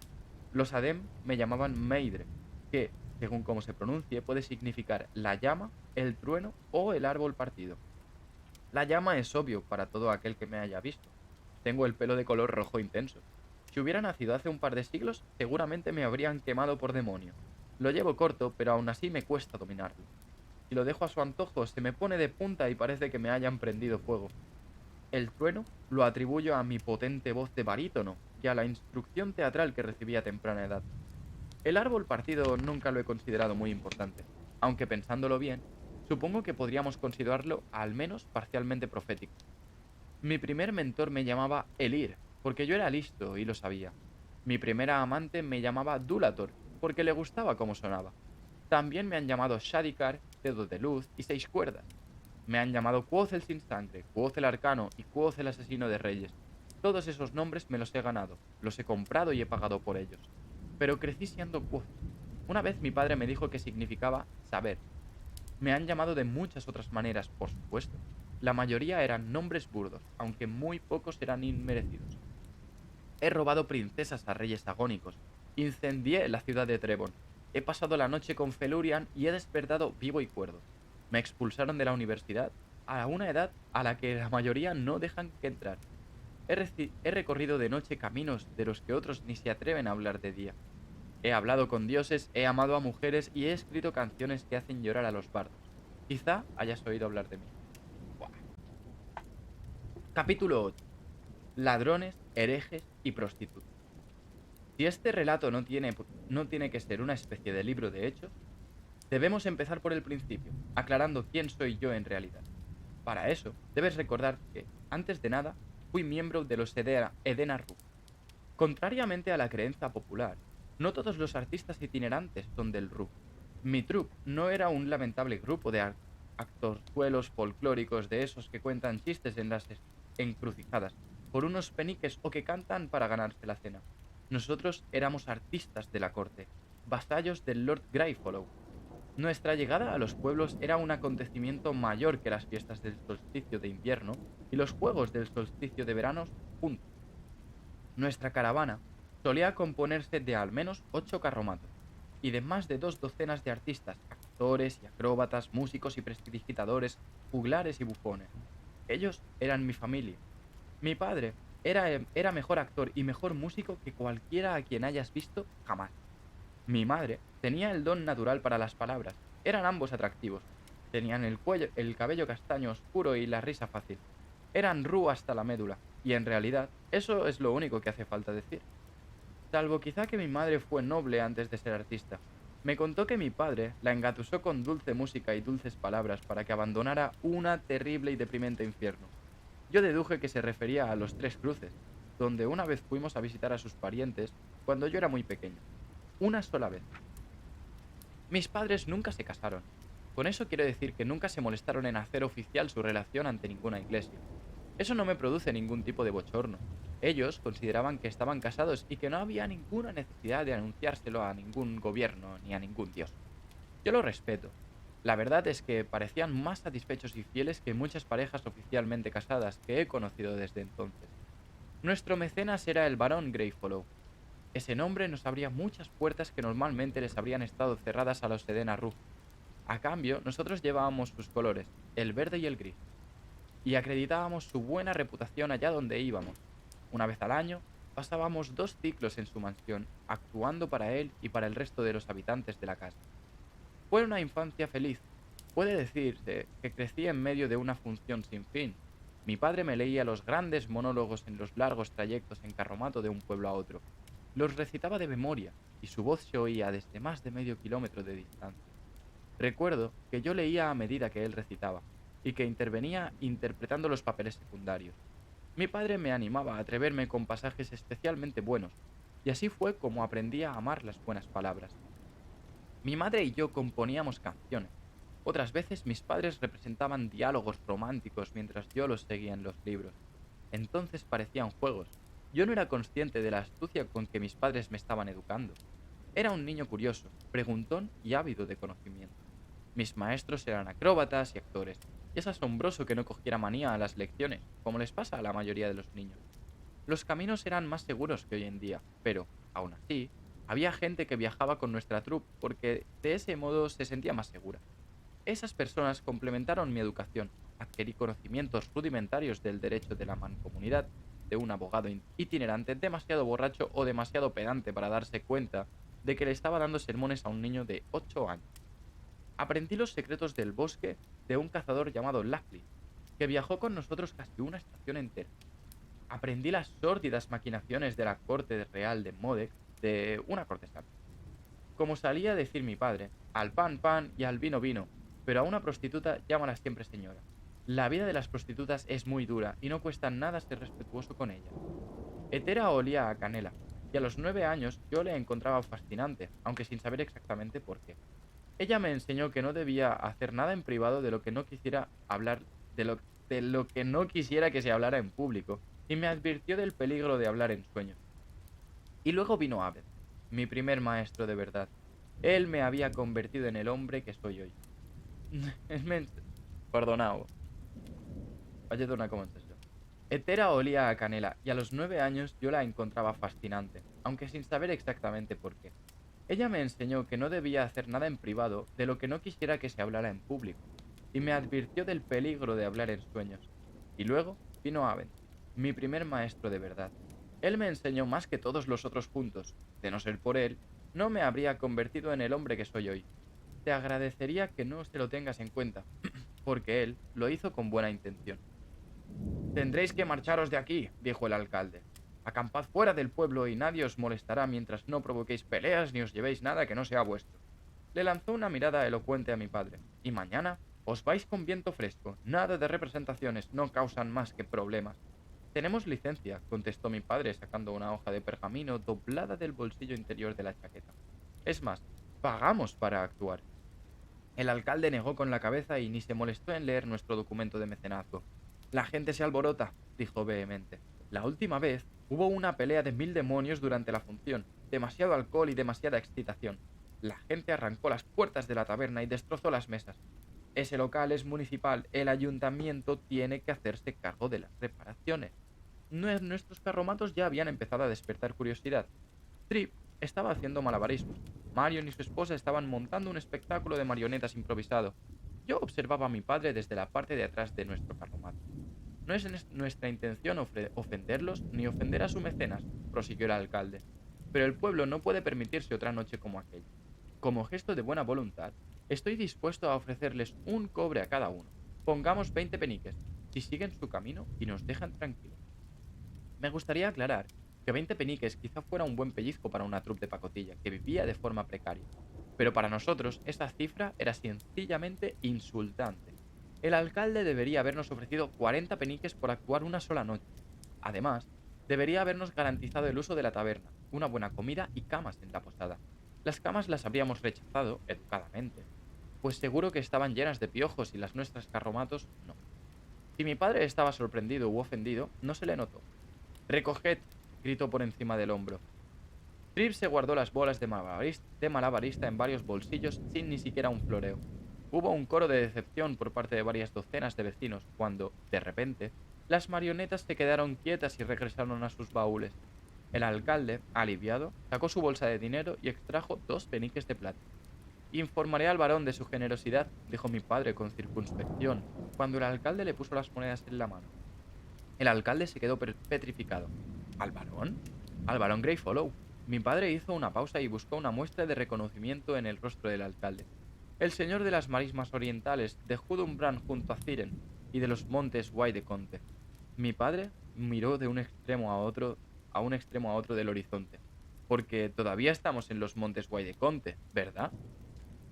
Los Adem me llamaban Meidre, que, según cómo se pronuncie, puede significar la llama, el trueno o el árbol partido. La llama es obvio para todo aquel que me haya visto. Tengo el pelo de color rojo intenso. Si hubiera nacido hace un par de siglos, seguramente me habrían quemado por demonio. Lo llevo corto, pero aún así me cuesta dominarlo. Si lo dejo a su antojo, se me pone de punta y parece que me hayan prendido fuego. El trueno lo atribuyo a mi potente voz de barítono y a la instrucción teatral que recibí a temprana edad. El árbol partido nunca lo he considerado muy importante, aunque pensándolo bien, supongo que podríamos considerarlo al menos parcialmente profético. Mi primer mentor me llamaba Elir, porque yo era listo y lo sabía. Mi primera amante me llamaba Dulator, porque le gustaba cómo sonaba. También me han llamado Shadikar, Dedo de Luz y Seis Cuerdas. Me han llamado Quoth el Sin Sangre, Quoth el Arcano y Quoth el Asesino de Reyes. Todos esos nombres me los he ganado, los he comprado y he pagado por ellos. Pero crecí siendo Quoth. Una vez mi padre me dijo que significaba saber. Me han llamado de muchas otras maneras, por supuesto. La mayoría eran nombres burdos, aunque muy pocos eran inmerecidos. He robado princesas a reyes agónicos. Incendié la ciudad de Trebon. He pasado la noche con Felurian y he despertado vivo y cuerdo. Me expulsaron de la universidad a una edad a la que la mayoría no dejan que entrar. He recorrido de noche caminos de los que otros ni se atreven a hablar de día. He hablado con dioses, he amado a mujeres y he escrito canciones que hacen llorar a los bardos. Quizá hayas oído hablar de mí. Buah. Capítulo 8. Ladrones, herejes y prostitutas. Si este relato no tiene que ser una especie de libro de hechos, debemos empezar por el principio, aclarando quién soy yo en realidad. Para eso, debes recordar que, antes de nada, fui miembro de los Edena Ru. Contrariamente a la creencia popular, no todos los artistas itinerantes son del RU. Mi troupe no era un lamentable grupo de actorzuelos folclóricos de esos que cuentan chistes en las encrucijadas, por unos peniques o que cantan para ganarse la cena. Nosotros éramos artistas de la corte, vasallos del Lord Greyfollow. Nuestra llegada a los pueblos era un acontecimiento mayor que las fiestas del solsticio de invierno y los juegos del solsticio de verano juntos. Nuestra caravana solía componerse de al menos 8 carromatos y de más de 2 docenas de artistas, actores y acróbatas, músicos y prestidigitadores, juglares y bufones. Ellos eran mi familia. Mi padre era mejor actor y mejor músico que cualquiera a quien hayas visto jamás. Mi madre tenía el don natural para las palabras. Eran ambos atractivos. Tenían el cabello castaño oscuro y la risa fácil. Eran ru hasta la médula, y en realidad eso es lo único que hace falta decir. Salvo quizá que mi madre fue noble antes de ser artista. Me contó que mi padre la engatusó con dulce música y dulces palabras para que abandonara una terrible y deprimente infierno. Yo deduje que se refería a los Tres Cruces, donde una vez fuimos a visitar a sus parientes cuando yo era muy pequeño. Una sola vez. Mis padres nunca se casaron. Con eso quiero decir que nunca se molestaron en hacer oficial su relación ante ninguna iglesia. Eso no me produce ningún tipo de bochorno. Ellos consideraban que estaban casados y que no había ninguna necesidad de anunciárselo a ningún gobierno ni a ningún dios. Yo lo respeto. La verdad es que parecían más satisfechos y fieles que muchas parejas oficialmente casadas que he conocido desde entonces. Nuestro mecenas era el barón Greyfollow. Ese nombre nos abría muchas puertas que normalmente les habrían estado cerradas a los Edena Ru. A cambio, nosotros llevábamos sus colores, el verde y el gris, y acreditábamos su buena reputación allá donde íbamos. Una vez al año, pasábamos 2 ciclos en su mansión, actuando para él y para el resto de los habitantes de la casa. Fue una infancia feliz. Puede decirse que crecí en medio de una función sin fin. Mi padre me leía los grandes monólogos en los largos trayectos en carromato de un pueblo a otro. Los recitaba de memoria, y su voz se oía desde más de medio kilómetro de distancia. Recuerdo que yo leía a medida que él recitaba, y que intervenía interpretando los papeles secundarios. Mi padre me animaba a atreverme con pasajes especialmente buenos, y así fue como aprendí a amar las buenas palabras. Mi madre y yo componíamos canciones. Otras veces mis padres representaban diálogos románticos mientras yo los seguía en los libros. Entonces parecían juegos. Yo no era consciente de la astucia con que mis padres me estaban educando. Era un niño curioso, preguntón y ávido de conocimiento. Mis maestros eran acróbatas y actores, y es asombroso que no cogiera manía a las lecciones, como les pasa a la mayoría de los niños. Los caminos eran más seguros que hoy en día, pero, aún así, había gente que viajaba con nuestra troupe porque de ese modo se sentía más segura. Esas personas complementaron mi educación. Adquirí conocimientos rudimentarios del derecho de la mancomunidad, de un abogado itinerante demasiado borracho o demasiado pedante para darse cuenta de que le estaba dando sermones a un niño de 8 años. Aprendí los secretos del bosque de un cazador llamado Lackley, que viajó con nosotros casi una estación entera. Aprendí las sórdidas maquinaciones de la corte real de Modek de una cortesana. Como salía a decir mi padre, al pan pan y al vino vino, pero a una prostituta llámala siempre señora. La vida de las prostitutas es muy dura y no cuesta nada ser respetuoso con ellas. Hetera olía a canela, y a los 9 años yo le encontraba fascinante, aunque sin saber exactamente por qué. Ella me enseñó que no debía hacer nada en privado de lo que no quisiera hablar, de lo que no quisiera que se hablara en público, y me advirtió del peligro de hablar en sueños. Y luego vino Abed, mi primer maestro de verdad. Él me había convertido en el hombre que soy hoy. Perdonao. Perdona com és això. Hetera olía a canela y a los 9 años yo la encontraba fascinante, aunque sin saber exactamente por qué. Ella me enseñó que no debía hacer nada en privado de lo que no quisiera que se hablara en público, y me advirtió del peligro de hablar en sueños. Y luego vino Aben, mi primer maestro de verdad. Él me enseñó más que todos los otros juntos. De no ser por él, no me habría convertido en el hombre que soy hoy. Te agradecería que no se lo tengas en cuenta, porque él lo hizo con buena intención. Tendréis que marcharos de aquí, dijo el alcalde. Acampad fuera del pueblo y nadie os molestará mientras no provoquéis peleas ni os llevéis nada que no sea vuestro. Le lanzó una mirada elocuente a mi padre, y mañana Os vais con viento fresco. Nada de representaciones, no causan más que problemas. Tenemos licencia, contestó mi padre sacando una hoja de pergamino doblada del bolsillo interior de la chaqueta. Es más, pagamos para actuar. El alcalde negó con la cabeza y ni se molestó en leer nuestro documento de mecenazgo. La gente se alborota, dijo vehemente. La última vez hubo una pelea de 1000 demonios durante la función, demasiado alcohol y demasiada excitación. La gente arrancó las puertas de la taberna y destrozó las mesas. Ese local es municipal, el ayuntamiento tiene que hacerse cargo de las reparaciones. Nuestros carromatos ya habían empezado a despertar curiosidad. Trip estaba haciendo malabarismos. Marion y su esposa estaban montando un espectáculo de marionetas improvisado. Yo observaba a mi padre desde la parte de atrás de nuestro carromato. No es nuestra intención ofenderlos ni ofender a su mecenas, prosiguió el alcalde. Pero el pueblo no puede permitirse otra noche como aquella. Como gesto de buena voluntad, estoy dispuesto a ofrecerles un cobre a cada uno. Pongamos 20 peniques, si siguen su camino y nos dejan tranquilos. Me gustaría aclarar que 20 peniques quizá fuera un buen pellizco para una troupe de pacotilla que vivía de forma precaria, pero para nosotros esa cifra era sencillamente insultante. El alcalde debería habernos ofrecido 40 peniques por actuar una sola noche. Además, debería habernos garantizado el uso de la taberna, una buena comida y camas en la posada. Las camas las habríamos rechazado, educadamente, pues seguro que estaban llenas de piojos y las nuestras carromatos no. Si mi padre estaba sorprendido u ofendido, no se le notó. «Recoged», gritó por encima del hombro. Trip se guardó las bolas de malabarista en varios bolsillos sin ni siquiera un floreo. Hubo un coro de decepción por parte de varias docenas de vecinos cuando, de repente, las marionetas se quedaron quietas y regresaron a sus baúles. El alcalde, aliviado, sacó su bolsa de dinero y extrajo 2 peniques de plata. Informaré al varón de su generosidad, dijo mi padre con circunspección, cuando el alcalde le puso las monedas en la mano. El alcalde se quedó petrificado. ¿Al varón? Al varón Greyfollow. Mi padre hizo una pausa y buscó una muestra de reconocimiento en el rostro del alcalde. El señor de las marismas orientales, de Hudumbrand junto a Ciren, y de los montes Guay-de-Conte. Mi padre miró de un extremo a otro del horizonte. Porque todavía estamos en los montes Guay-de-Conte, ¿verdad?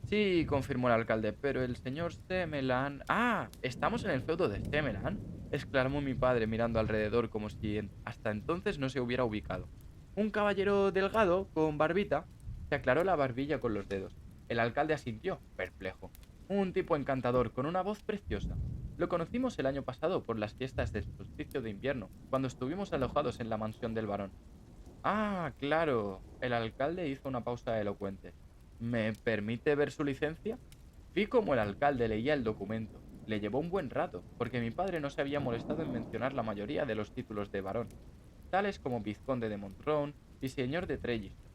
Sí, confirmó el alcalde, pero el señor Semelan... ¡Ah! ¿Estamos en el feudo de Semelan? Exclamó mi padre mirando alrededor como si hasta entonces no se hubiera ubicado. Un caballero delgado, con barbita, se aclaró la barbilla con los dedos. El alcalde asintió, perplejo. Un tipo encantador, con una voz preciosa. Lo conocimos el año pasado por las fiestas del solsticio de invierno, cuando estuvimos alojados en la mansión del barón. Ah, claro. El alcalde hizo una pausa elocuente. ¿Me permite ver su licencia? Vi cómo el alcalde leía el documento. Le llevó un buen rato, porque mi padre no se había molestado en mencionar la mayoría de los títulos de barón, tales como vizconde de Montrón y señor de Trelliston.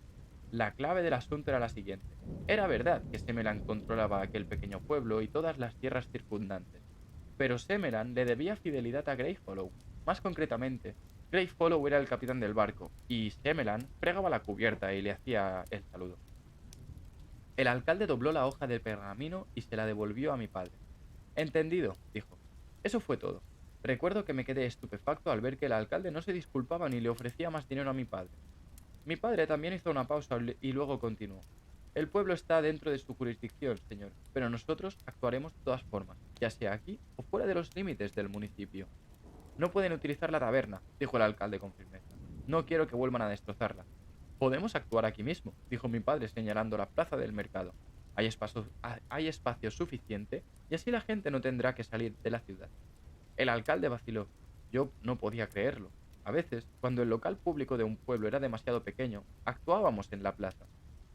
La clave del asunto era la siguiente. Era verdad que Semelan controlaba aquel pequeño pueblo y todas las tierras circundantes, pero Semelan le debía fidelidad a Greyfollow. Más concretamente, Greyfollow era el capitán del barco, y Semelan fregaba la cubierta y le hacía el saludo. El alcalde dobló la hoja de pergamino y se la devolvió a mi padre. Entendido, dijo. Eso fue todo. Recuerdo que me quedé estupefacto al ver que el alcalde no se disculpaba ni le ofrecía más dinero a mi padre. Mi padre también hizo una pausa y luego continuó. El pueblo está dentro de su jurisdicción, señor, pero nosotros actuaremos de todas formas, ya sea aquí o fuera de los límites del municipio. No pueden utilizar la taberna, dijo el alcalde con firmeza. No quiero que vuelvan a destrozarla. Podemos actuar aquí mismo, dijo mi padre señalando la plaza del mercado. Hay espacio suficiente y así la gente no tendrá que salir de la ciudad. El alcalde vaciló. Yo no podía creerlo. A veces, cuando el local público de un pueblo era demasiado pequeño, actuábamos en la plaza.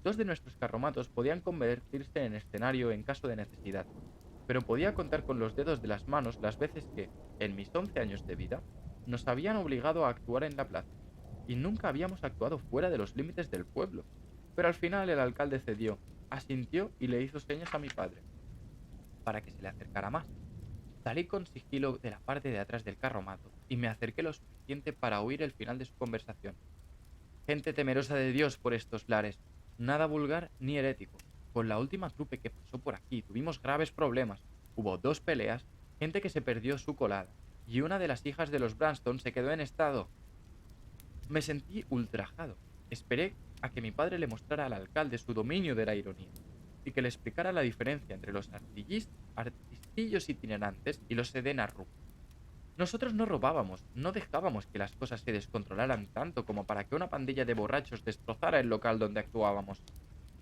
2 de nuestros carromatos podían convertirse en escenario en caso de necesidad, pero podía contar con los dedos de las manos las veces que, en mis 11 años de vida, nos habían obligado a actuar en la plaza, y nunca habíamos actuado fuera de los límites del pueblo. Pero al final el alcalde cedió, asintió y le hizo señas a mi padre, para que se le acercara más. Salí con sigilo de la parte de atrás del carromato y me acerqué lo suficiente para oír el final de su conversación. Gente temerosa de Dios por estos lares, nada vulgar ni herético. Con la última trupe que pasó por aquí tuvimos graves problemas. Hubo 2 peleas, gente que se perdió su colada, y una de las hijas de los Branston se quedó en estado. Me sentí ultrajado. Esperé a que mi padre le mostrara al alcalde su dominio de la ironía y que le explicara la diferencia entre los castillos itinerantes y los Edenarru. Nosotros no robábamos, no dejábamos que las cosas se descontrolaran tanto como para que una pandilla de borrachos destrozara el local donde actuábamos.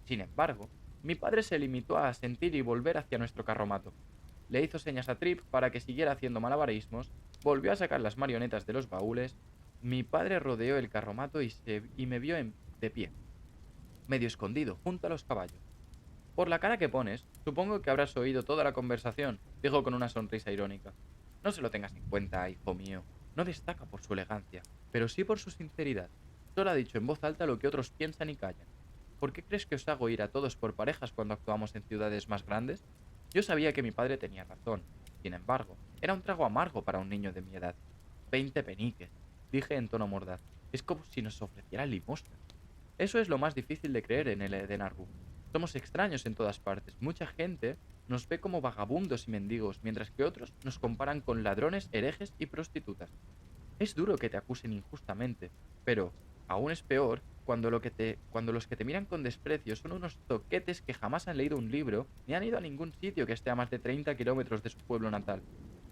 Sin embargo, mi padre se limitó a asentir y volver hacia nuestro carromato. Le hizo señas a Trip para que siguiera haciendo malabarismos, volvió a sacar las marionetas de los baúles. Mi padre rodeó el carromato y me vio de pie, medio escondido, junto a los caballos. Por la cara que pones, supongo que habrás oído toda la conversación, dijo con una sonrisa irónica. No se lo tengas en cuenta, hijo mío. No destaca por su elegancia, pero sí por su sinceridad. Solo ha dicho en voz alta lo que otros piensan y callan. ¿Por qué crees que os hago ir a todos por parejas cuando actuamos en ciudades más grandes? Yo sabía que mi padre tenía razón. Sin embargo, era un trago amargo para un niño de mi edad. 20 peniques, dije en tono mordaz. Es como si nos ofreciera limosna. Eso es lo más difícil de creer en el Edenarru. Somos extraños en todas partes. Mucha gente nos ve como vagabundos y mendigos, mientras que otros nos comparan con ladrones, herejes y prostitutas. Es duro que te acusen injustamente, pero aún es peor cuando los que te miran con desprecio son unos toquetes que jamás han leído un libro ni han ido a ningún sitio que esté a más de 30 kilómetros de su pueblo natal.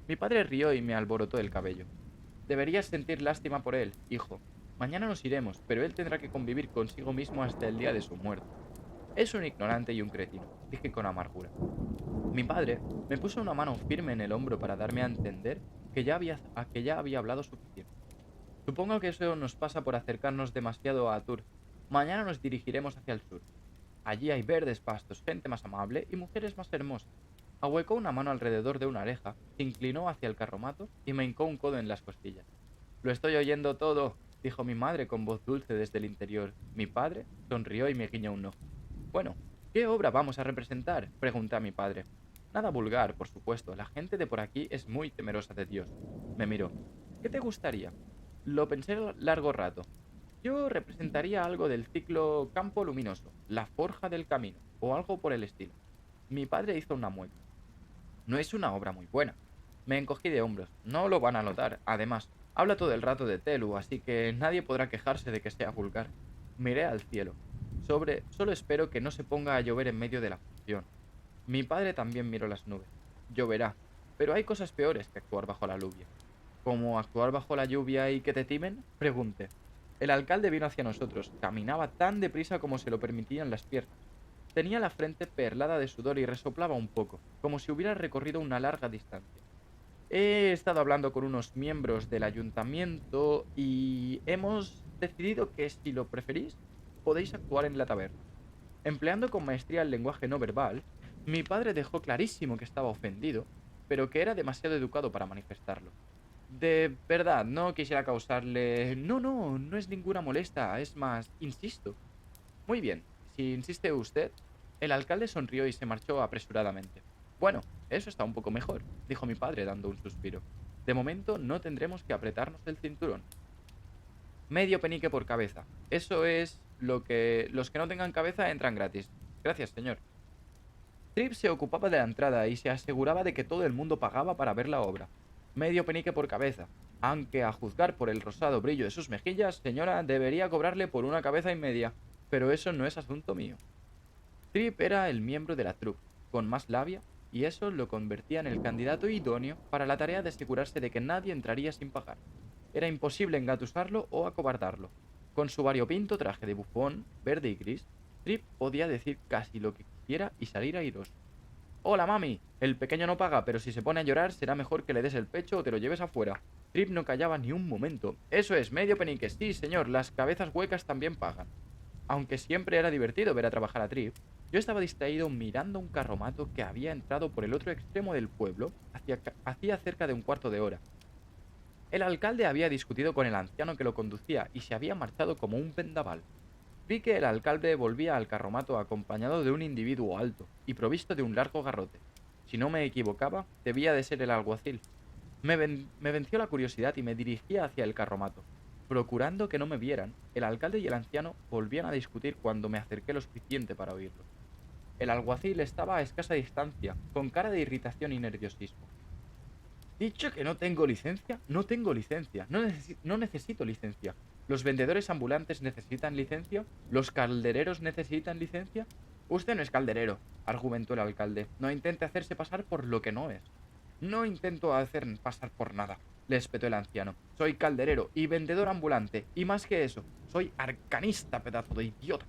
Mi padre rió y me alborotó el cabello. Deberías sentir lástima por él, hijo. Mañana nos iremos, pero él tendrá que convivir consigo mismo hasta el día de su muerte. Es un ignorante y un cretino, dije con amargura. Mi padre me puso una mano firme en el hombro para darme a entender que ya había hablado suficiente. Supongo que eso nos pasa por acercarnos demasiado a Atur. Mañana nos dirigiremos hacia el sur. Allí hay verdes pastos, gente más amable y mujeres más hermosas. Ahuecó una mano alrededor de una oreja, se inclinó hacia el carromato y me hincó un codo en las costillas. Lo estoy oyendo todo, dijo mi madre con voz dulce desde el interior. Mi padre sonrió y me guiñó un ojo. Bueno, ¿qué obra vamos a representar? Pregunté a mi padre. Nada vulgar, por supuesto. La gente de por aquí es muy temerosa de Dios. Me miró. ¿Qué te gustaría? Lo pensé largo rato. Yo representaría algo del ciclo Campo Luminoso, La Forja del Camino, o algo por el estilo. Mi padre hizo una mueca. No es una obra muy buena. Me encogí de hombros. No lo van a notar. Además, habla todo el rato de Telu, así que nadie podrá quejarse de que sea vulgar. Miré al cielo. Solo espero que no se ponga a llover en medio de la función. Mi padre también miró las nubes. Lloverá, pero hay cosas peores que actuar bajo la lluvia. ¿Cómo actuar bajo la lluvia y que te timen? Pregunté. El alcalde vino hacia nosotros. Caminaba tan deprisa como se lo permitían las piernas. Tenía la frente perlada de sudor y resoplaba un poco, como si hubiera recorrido una larga distancia. He estado hablando con unos miembros del ayuntamiento y hemos decidido que, si lo preferís, podéis actuar en la taberna. Empleando con maestría el lenguaje no verbal, mi padre dejó clarísimo que estaba ofendido, pero que era demasiado educado para manifestarlo. De verdad, no quisiera causarle... No, no, no es ninguna molestia, es más, insisto. Muy bien, si insiste usted. El alcalde sonrió y se marchó apresuradamente. Bueno, eso está un poco mejor, dijo mi padre dando un suspiro. De momento no tendremos que apretarnos el cinturón. Medio penique por cabeza. Eso es lo que... Los que no tengan cabeza entran gratis. Gracias, señor. Trip se ocupaba de la entrada y se aseguraba de que todo el mundo pagaba para ver la obra. Medio penique por cabeza. Aunque, a juzgar por el rosado brillo de sus mejillas, señora, debería cobrarle por una cabeza y media. Pero eso no es asunto mío. Trip era el miembro de la troupe, con más labia, y eso lo convertía en el candidato idóneo para la tarea de asegurarse de que nadie entraría sin pagar. Era imposible engatusarlo o acobardarlo. Con su variopinto traje de bufón, verde y gris, Trip podía decir casi lo que quisiera y salir airoso. «Hola, mami. El pequeño no paga, pero si se pone a llorar será mejor que le des el pecho o te lo lleves afuera». Trip no callaba ni un momento. «Eso es, medio penique. Sí, señor, las cabezas huecas también pagan». Aunque siempre era divertido ver a trabajar a Trip, yo estaba distraído mirando un carromato que había entrado por el otro extremo del pueblo hacía cerca de un cuarto de hora. El alcalde había discutido con el anciano que lo conducía y se había marchado como un vendaval. Vi que el alcalde volvía al carromato acompañado de un individuo alto y provisto de un largo garrote. Si no me equivocaba, debía de ser el alguacil. Me venció la curiosidad y me dirigía hacia el carromato. Procurando que no me vieran, el alcalde y el anciano volvían a discutir cuando me acerqué lo suficiente para oírlo. El alguacil estaba a escasa distancia, con cara de irritación y nerviosismo. Dicho que no tengo licencia, no tengo licencia, no necesito licencia. ¿Los vendedores ambulantes necesitan licencia? ¿Los caldereros necesitan licencia? Usted no es calderero, argumentó el alcalde. No intente hacerse pasar por lo que no es. No intento hacer pasar por nada, le espetó el anciano. Soy calderero y vendedor ambulante, y más que eso, soy arcanista, pedazo de idiota.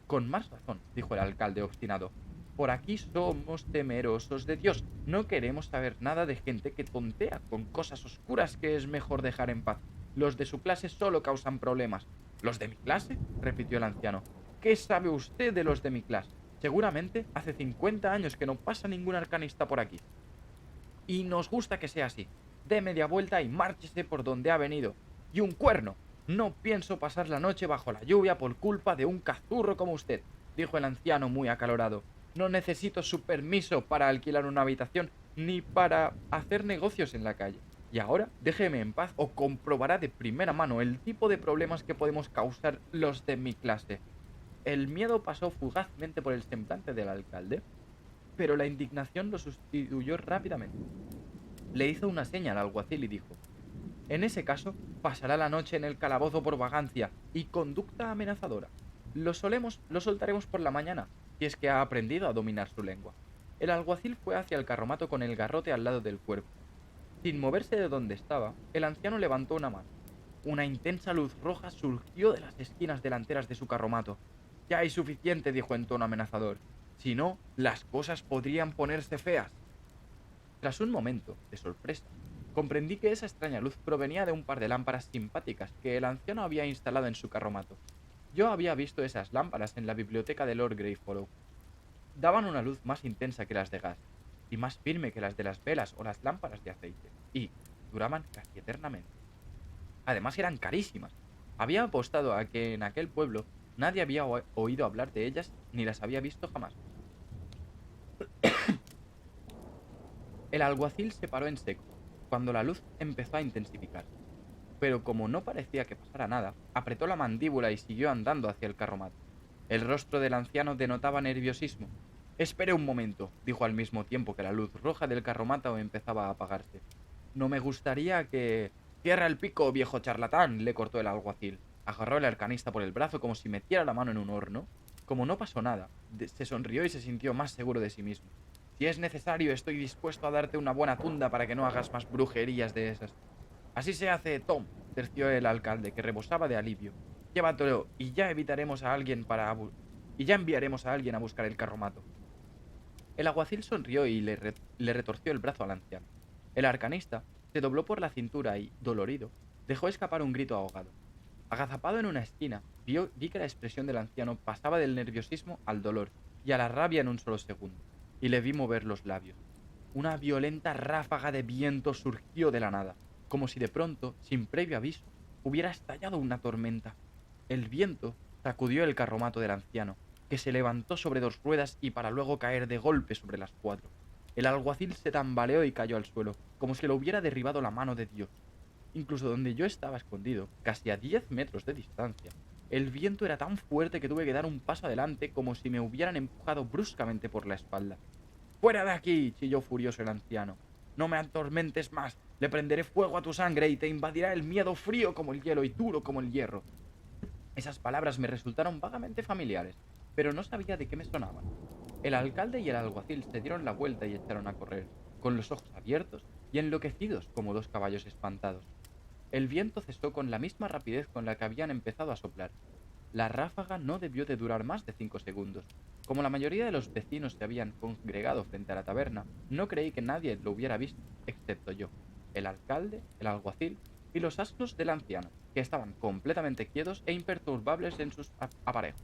Con más razón, dijo el alcalde obstinado. Por aquí somos temerosos de Dios. No queremos saber nada de gente que tontea con cosas oscuras que es mejor dejar en paz. Los de su clase solo causan problemas. ¿Los de mi clase? Repitió el anciano. ¿Qué sabe usted de los de mi clase? Seguramente hace 50 años que no pasa ningún arcanista por aquí. Y nos gusta que sea así. Dé media vuelta y márchese por donde ha venido. ¡Y un cuerno! No pienso pasar la noche bajo la lluvia por culpa de un cazurro como usted, dijo el anciano muy acalorado. No necesito su permiso para alquilar una habitación ni para hacer negocios en la calle. Y ahora déjeme en paz o comprobará de primera mano el tipo de problemas que podemos causar los de mi clase. El miedo pasó fugazmente por el semblante del alcalde, pero la indignación lo sustituyó rápidamente. Le hizo una seña al alguacil y dijo: en ese caso, pasará la noche en el calabozo por vagancia y conducta amenazadora. Lo soltaremos por la mañana, si es que ha aprendido a dominar su lengua. El alguacil fue hacia el carromato con el garrote al lado del cuerpo. Sin moverse de donde estaba, el anciano levantó una mano. Una intensa luz roja surgió de las esquinas delanteras de su carromato. Ya hay suficiente, dijo en tono amenazador. Si no, las cosas podrían ponerse feas. Tras un momento de sorpresa, comprendí que esa extraña luz provenía de un par de lámparas simpáticas que el anciano había instalado en su carromato. Yo había visto esas lámparas en la biblioteca de Lord Greyfollow. Daban una luz más intensa que las de gas, y más firme que las de las velas o las lámparas de aceite, y duraban casi eternamente. Además eran carísimas. Había apostado a que en aquel pueblo nadie había oído hablar de ellas ni las había visto jamás. El alguacil se paró en seco, cuando la luz empezó a intensificarse. Pero como no parecía que pasara nada, apretó la mandíbula y siguió andando hacia el carromato. El rostro del anciano denotaba nerviosismo. Espere un momento, dijo al mismo tiempo que la luz roja del carromato empezaba a apagarse. No me gustaría que... Cierra el pico, viejo charlatán, le cortó el alguacil. Agarró al arcanista por el brazo como si metiera la mano en un horno. Como no pasó nada, se sonrió y se sintió más seguro de sí mismo. Si es necesario, estoy dispuesto a darte una buena tunda para que no hagas más brujerías de esas. Así se hace, Tom, terció el alcalde, que rebosaba de alivio. Llévatelo y ya evitaremos a alguien y ya enviaremos a alguien a buscar el carromato. El alguacil sonrió y le retorció el brazo al anciano. El arcanista se dobló por la cintura y, dolorido, dejó escapar un grito ahogado. Agazapado en una esquina, vi que la expresión del anciano pasaba del nerviosismo al dolor y a la rabia en un solo segundo, y le vi mover los labios. Una violenta ráfaga de viento surgió de la nada, como si de pronto, sin previo aviso, hubiera estallado una tormenta. El viento sacudió el carromato del anciano, que se levantó sobre dos ruedas y para luego caer de golpe sobre las cuatro. El alguacil se tambaleó y cayó al suelo, como si lo hubiera derribado la mano de Dios. Incluso donde yo estaba escondido, casi a 10 metros de distancia, el viento era tan fuerte que tuve que dar un paso adelante como si me hubieran empujado bruscamente por la espalda. ¡Fuera de aquí!, chilló furioso el anciano. No me atormentes más. Le prenderé fuego a tu sangre y te invadirá el miedo, frío como el hielo y duro como el hierro. Esas palabras me resultaron vagamente familiares, pero no sabía de qué me sonaban. El alcalde y el alguacil se dieron la vuelta y echaron a correr, con los ojos abiertos y enloquecidos como dos caballos espantados. El viento cesó con la misma rapidez con la que habían empezado a soplar. La ráfaga no debió de durar más de 5 segundos. Como la mayoría de los vecinos se habían congregado frente a la taberna, no creí que nadie lo hubiera visto, excepto yo, el alcalde, el alguacil y los asnos del anciano, que estaban completamente quietos e imperturbables en sus aparejos.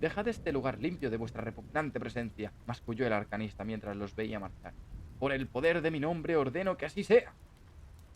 Dejad este lugar limpio de vuestra repugnante presencia, masculló el arcanista mientras los veía marchar. Por el poder de mi nombre ordeno que así sea.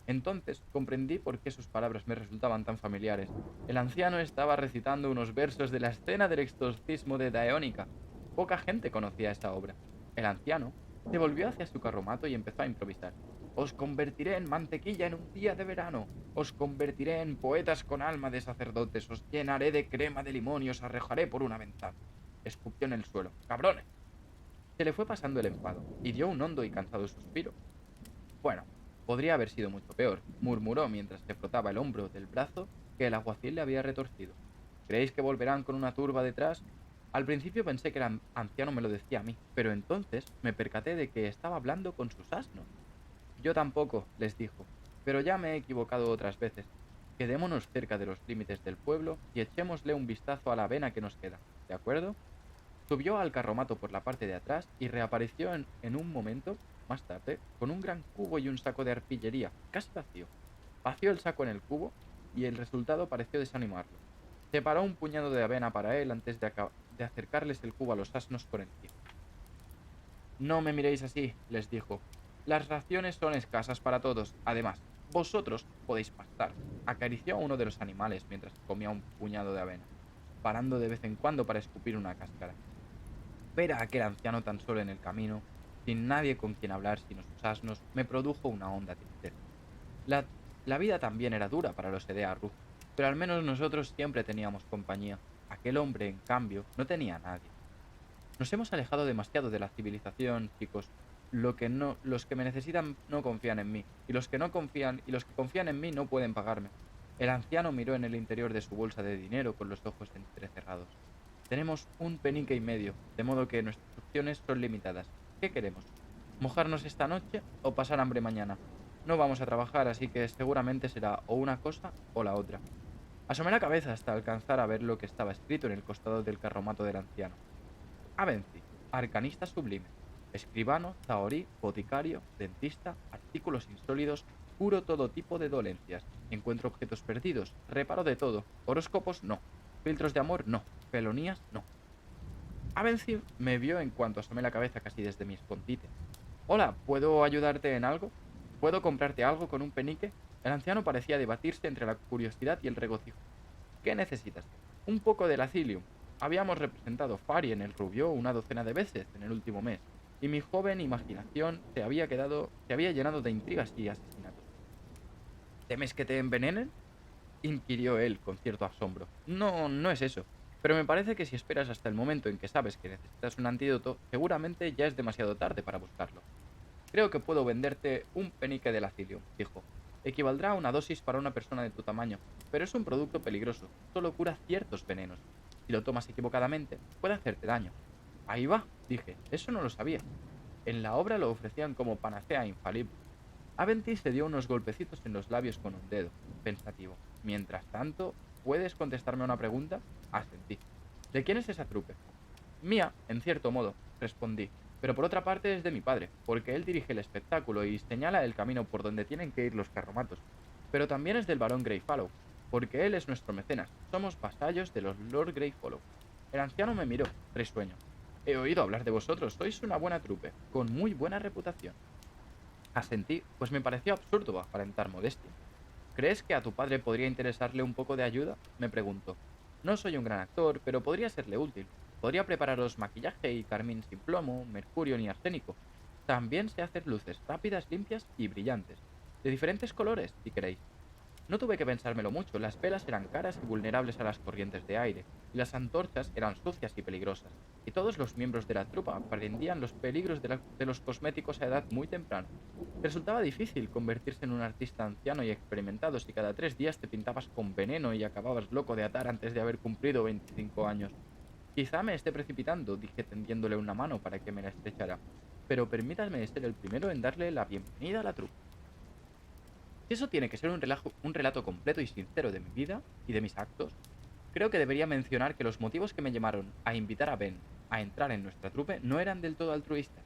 Entonces comprendí por qué sus palabras me resultaban tan familiares. El anciano estaba recitando unos versos de la escena del exorcismo de Daeónica. Poca gente conocía esta obra. El anciano se volvió hacia su carromato y empezó a improvisar. Os convertiré en mantequilla en un día de verano. Os convertiré en poetas con alma de sacerdotes. Os llenaré de crema de limón y os arrojaré por una ventana. Escupió en el suelo. ¡Cabrones! Se le fue pasando el enfado y dio un hondo y cansado suspiro. Bueno, podría haber sido mucho peor, murmuró mientras se frotaba el hombro del brazo que el alguacil le había retorcido. ¿Creéis que volverán con una turba detrás? Al principio pensé que el anciano me lo decía a mí, pero entonces me percaté de que estaba hablando con sus asnos. Yo tampoco, les dijo, pero ya me he equivocado otras veces. Quedémonos cerca de los límites del pueblo y echémosle un vistazo a la avena que nos queda, ¿de acuerdo? Subió al carromato por la parte de atrás y reapareció en un momento más tarde con un gran cubo y un saco de arpillería, casi vacío. Vació el saco en el cubo y el resultado pareció desanimarlo. Separó un puñado de avena para él antes de acercarles el cubo a los asnos por encima. No me miréis así, les dijo. Las raciones son escasas para todos. Además, vosotros podéis pastar. Acarició a uno de los animales mientras comía un puñado de avena, parando de vez en cuando para escupir una cáscara. Ver a aquel anciano tan solo en el camino, sin nadie con quien hablar sino sus asnos, me produjo una honda tristeza. La, la vida también era dura para los Edea Ruth, pero al menos nosotros siempre teníamos compañía. Aquel hombre, en cambio, no tenía a nadie. Nos hemos alejado demasiado de la civilización, chicos. Los que me necesitan no confían en mí, y los que no confían y los que confían en mí no pueden pagarme. El anciano miró en el interior de su bolsa de dinero con los ojos entrecerrados. Tenemos un penique y medio, de modo que nuestras opciones son limitadas. ¿Qué queremos? ¿Mojarnos esta noche o pasar hambre mañana? No vamos a trabajar, así que seguramente será o una cosa o la otra. Asomé la cabeza hasta alcanzar a ver lo que estaba escrito en el costado del carromato del anciano. Avenzi, arcanista sublime, escribano, zahorí, boticario, dentista, artículos insólidos, curo todo tipo de dolencias, encuentro objetos perdidos, reparo de todo, horóscopos no, filtros de amor no, felonías no. Avenzi me vio en cuanto asomé la cabeza casi desde mi escondite. Hola, ¿puedo ayudarte en algo? ¿Puedo comprarte algo con un penique? El anciano parecía debatirse entre la curiosidad y el regocijo. ¿Qué necesitas? Un poco de lacilium. Habíamos representado Fari en el Rubio una docena de veces en el último mes, y mi joven imaginación se había llenado de intrigas y asesinatos. ¿Temes que te envenenen? Inquirió él con cierto asombro. No, no es eso. Pero me parece que si esperas hasta el momento en que sabes que necesitas un antídoto, seguramente ya es demasiado tarde para buscarlo. Creo que puedo venderte un penique de lacilium, dijo. Equivaldrá a una dosis para una persona de tu tamaño, pero es un producto peligroso. Solo cura ciertos venenos. Si lo tomas equivocadamente, puede hacerte daño. Ahí va, dije. Eso no lo sabía. En la obra lo ofrecían como panacea infalible. Aventis se dio unos golpecitos en los labios con un dedo, pensativo. Mientras tanto, ¿puedes contestarme a una pregunta? Asentí. ¿De quién es esa trupe? Mía, en cierto modo, respondí, pero por otra parte es de mi padre, porque él dirige el espectáculo y señala el camino por donde tienen que ir los carromatos. Pero también es del barón Greyfallow, porque él es nuestro mecenas. Somos vasallos de los Lord Greyfallow. El anciano me miró, risueño. He oído hablar de vosotros, sois una buena trupe, con muy buena reputación. Asentí, pues me pareció absurdo aparentar modestia. ¿Crees que a tu padre podría interesarle un poco de ayuda? Me preguntó. No soy un gran actor, pero podría serle útil. Podría prepararos maquillaje y carmín sin plomo, mercurio ni arsénico. También sé hacer luces rápidas, limpias y brillantes. De diferentes colores, si queréis. No tuve que pensármelo mucho, las velas eran caras y vulnerables a las corrientes de aire, y las antorchas eran sucias y peligrosas, y todos los miembros de la tropa aprendían los peligros de los cosméticos a edad muy temprana. Resultaba difícil convertirse en un artista anciano y experimentado si cada 3 días te pintabas con veneno y acababas loco de atar antes de haber cumplido 25 años. Quizá me esté precipitando, dije tendiéndole una mano para que me la estrechara, pero permítame ser el primero en darle la bienvenida a la trupa. Si eso tiene que ser un relato completo y sincero de mi vida y de mis actos, creo que debería mencionar que los motivos que me llamaron a invitar a Ben a entrar en nuestra trupe no eran del todo altruistas.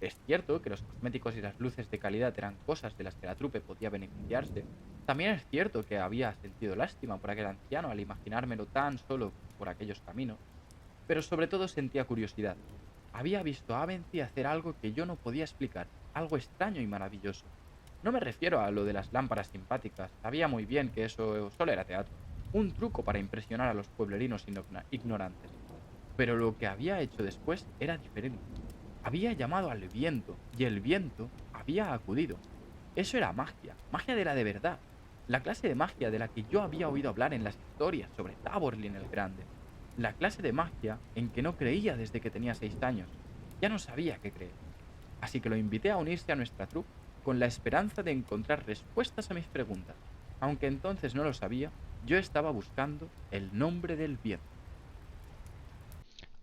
Es cierto que los cosméticos y las luces de calidad eran cosas de las que la trupe podía beneficiarse. También es cierto que había sentido lástima por aquel anciano al imaginármelo tan solo por aquellos caminos, pero sobre todo sentía curiosidad. Había visto a Avency hacer algo que yo no podía explicar, algo extraño y maravilloso. No me refiero a lo de las lámparas simpáticas, sabía muy bien que eso solo era teatro, un truco para impresionar a los pueblerinos ignorantes. Pero lo que había hecho después era diferente. Había llamado al viento, y el viento había acudido. Eso era magia, magia de la de verdad, la clase de magia de la que yo había oído hablar en las historias sobre Taborlin el Grande, la clase de magia en que no creía desde que tenía 6 años. Ya no sabía qué creer. Así que lo invité a unirse a nuestra troupe con la esperanza de encontrar respuestas a mis preguntas. Aunque entonces no lo sabía, yo estaba buscando el nombre del viento.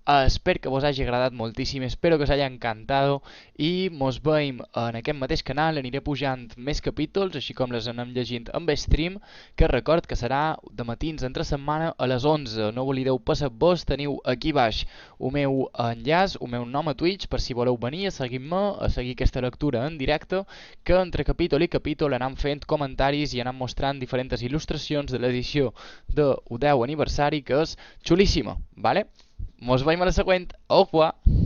Espero que vos hagi agradat moltíssim, espero que us hagi encantat i mos veiem en aquest mateix canal, aniré pujant més capítols, així com les anem llegint amb stream, que record que serà de matins entre setmana a les 11. No oblideu passar-vos, teniu aquí baix el meu enllaç, el meu nom a Twitch, per si voleu venir a seguir-me, a seguir aquesta lectura en directe, que entre capítol i capítol anam fent comentaris i anam mostrant diferents il·lustracions de l'edició del 10 aniversari, que és xulíssima, vale? Mos veiem a la següent. Au revoir!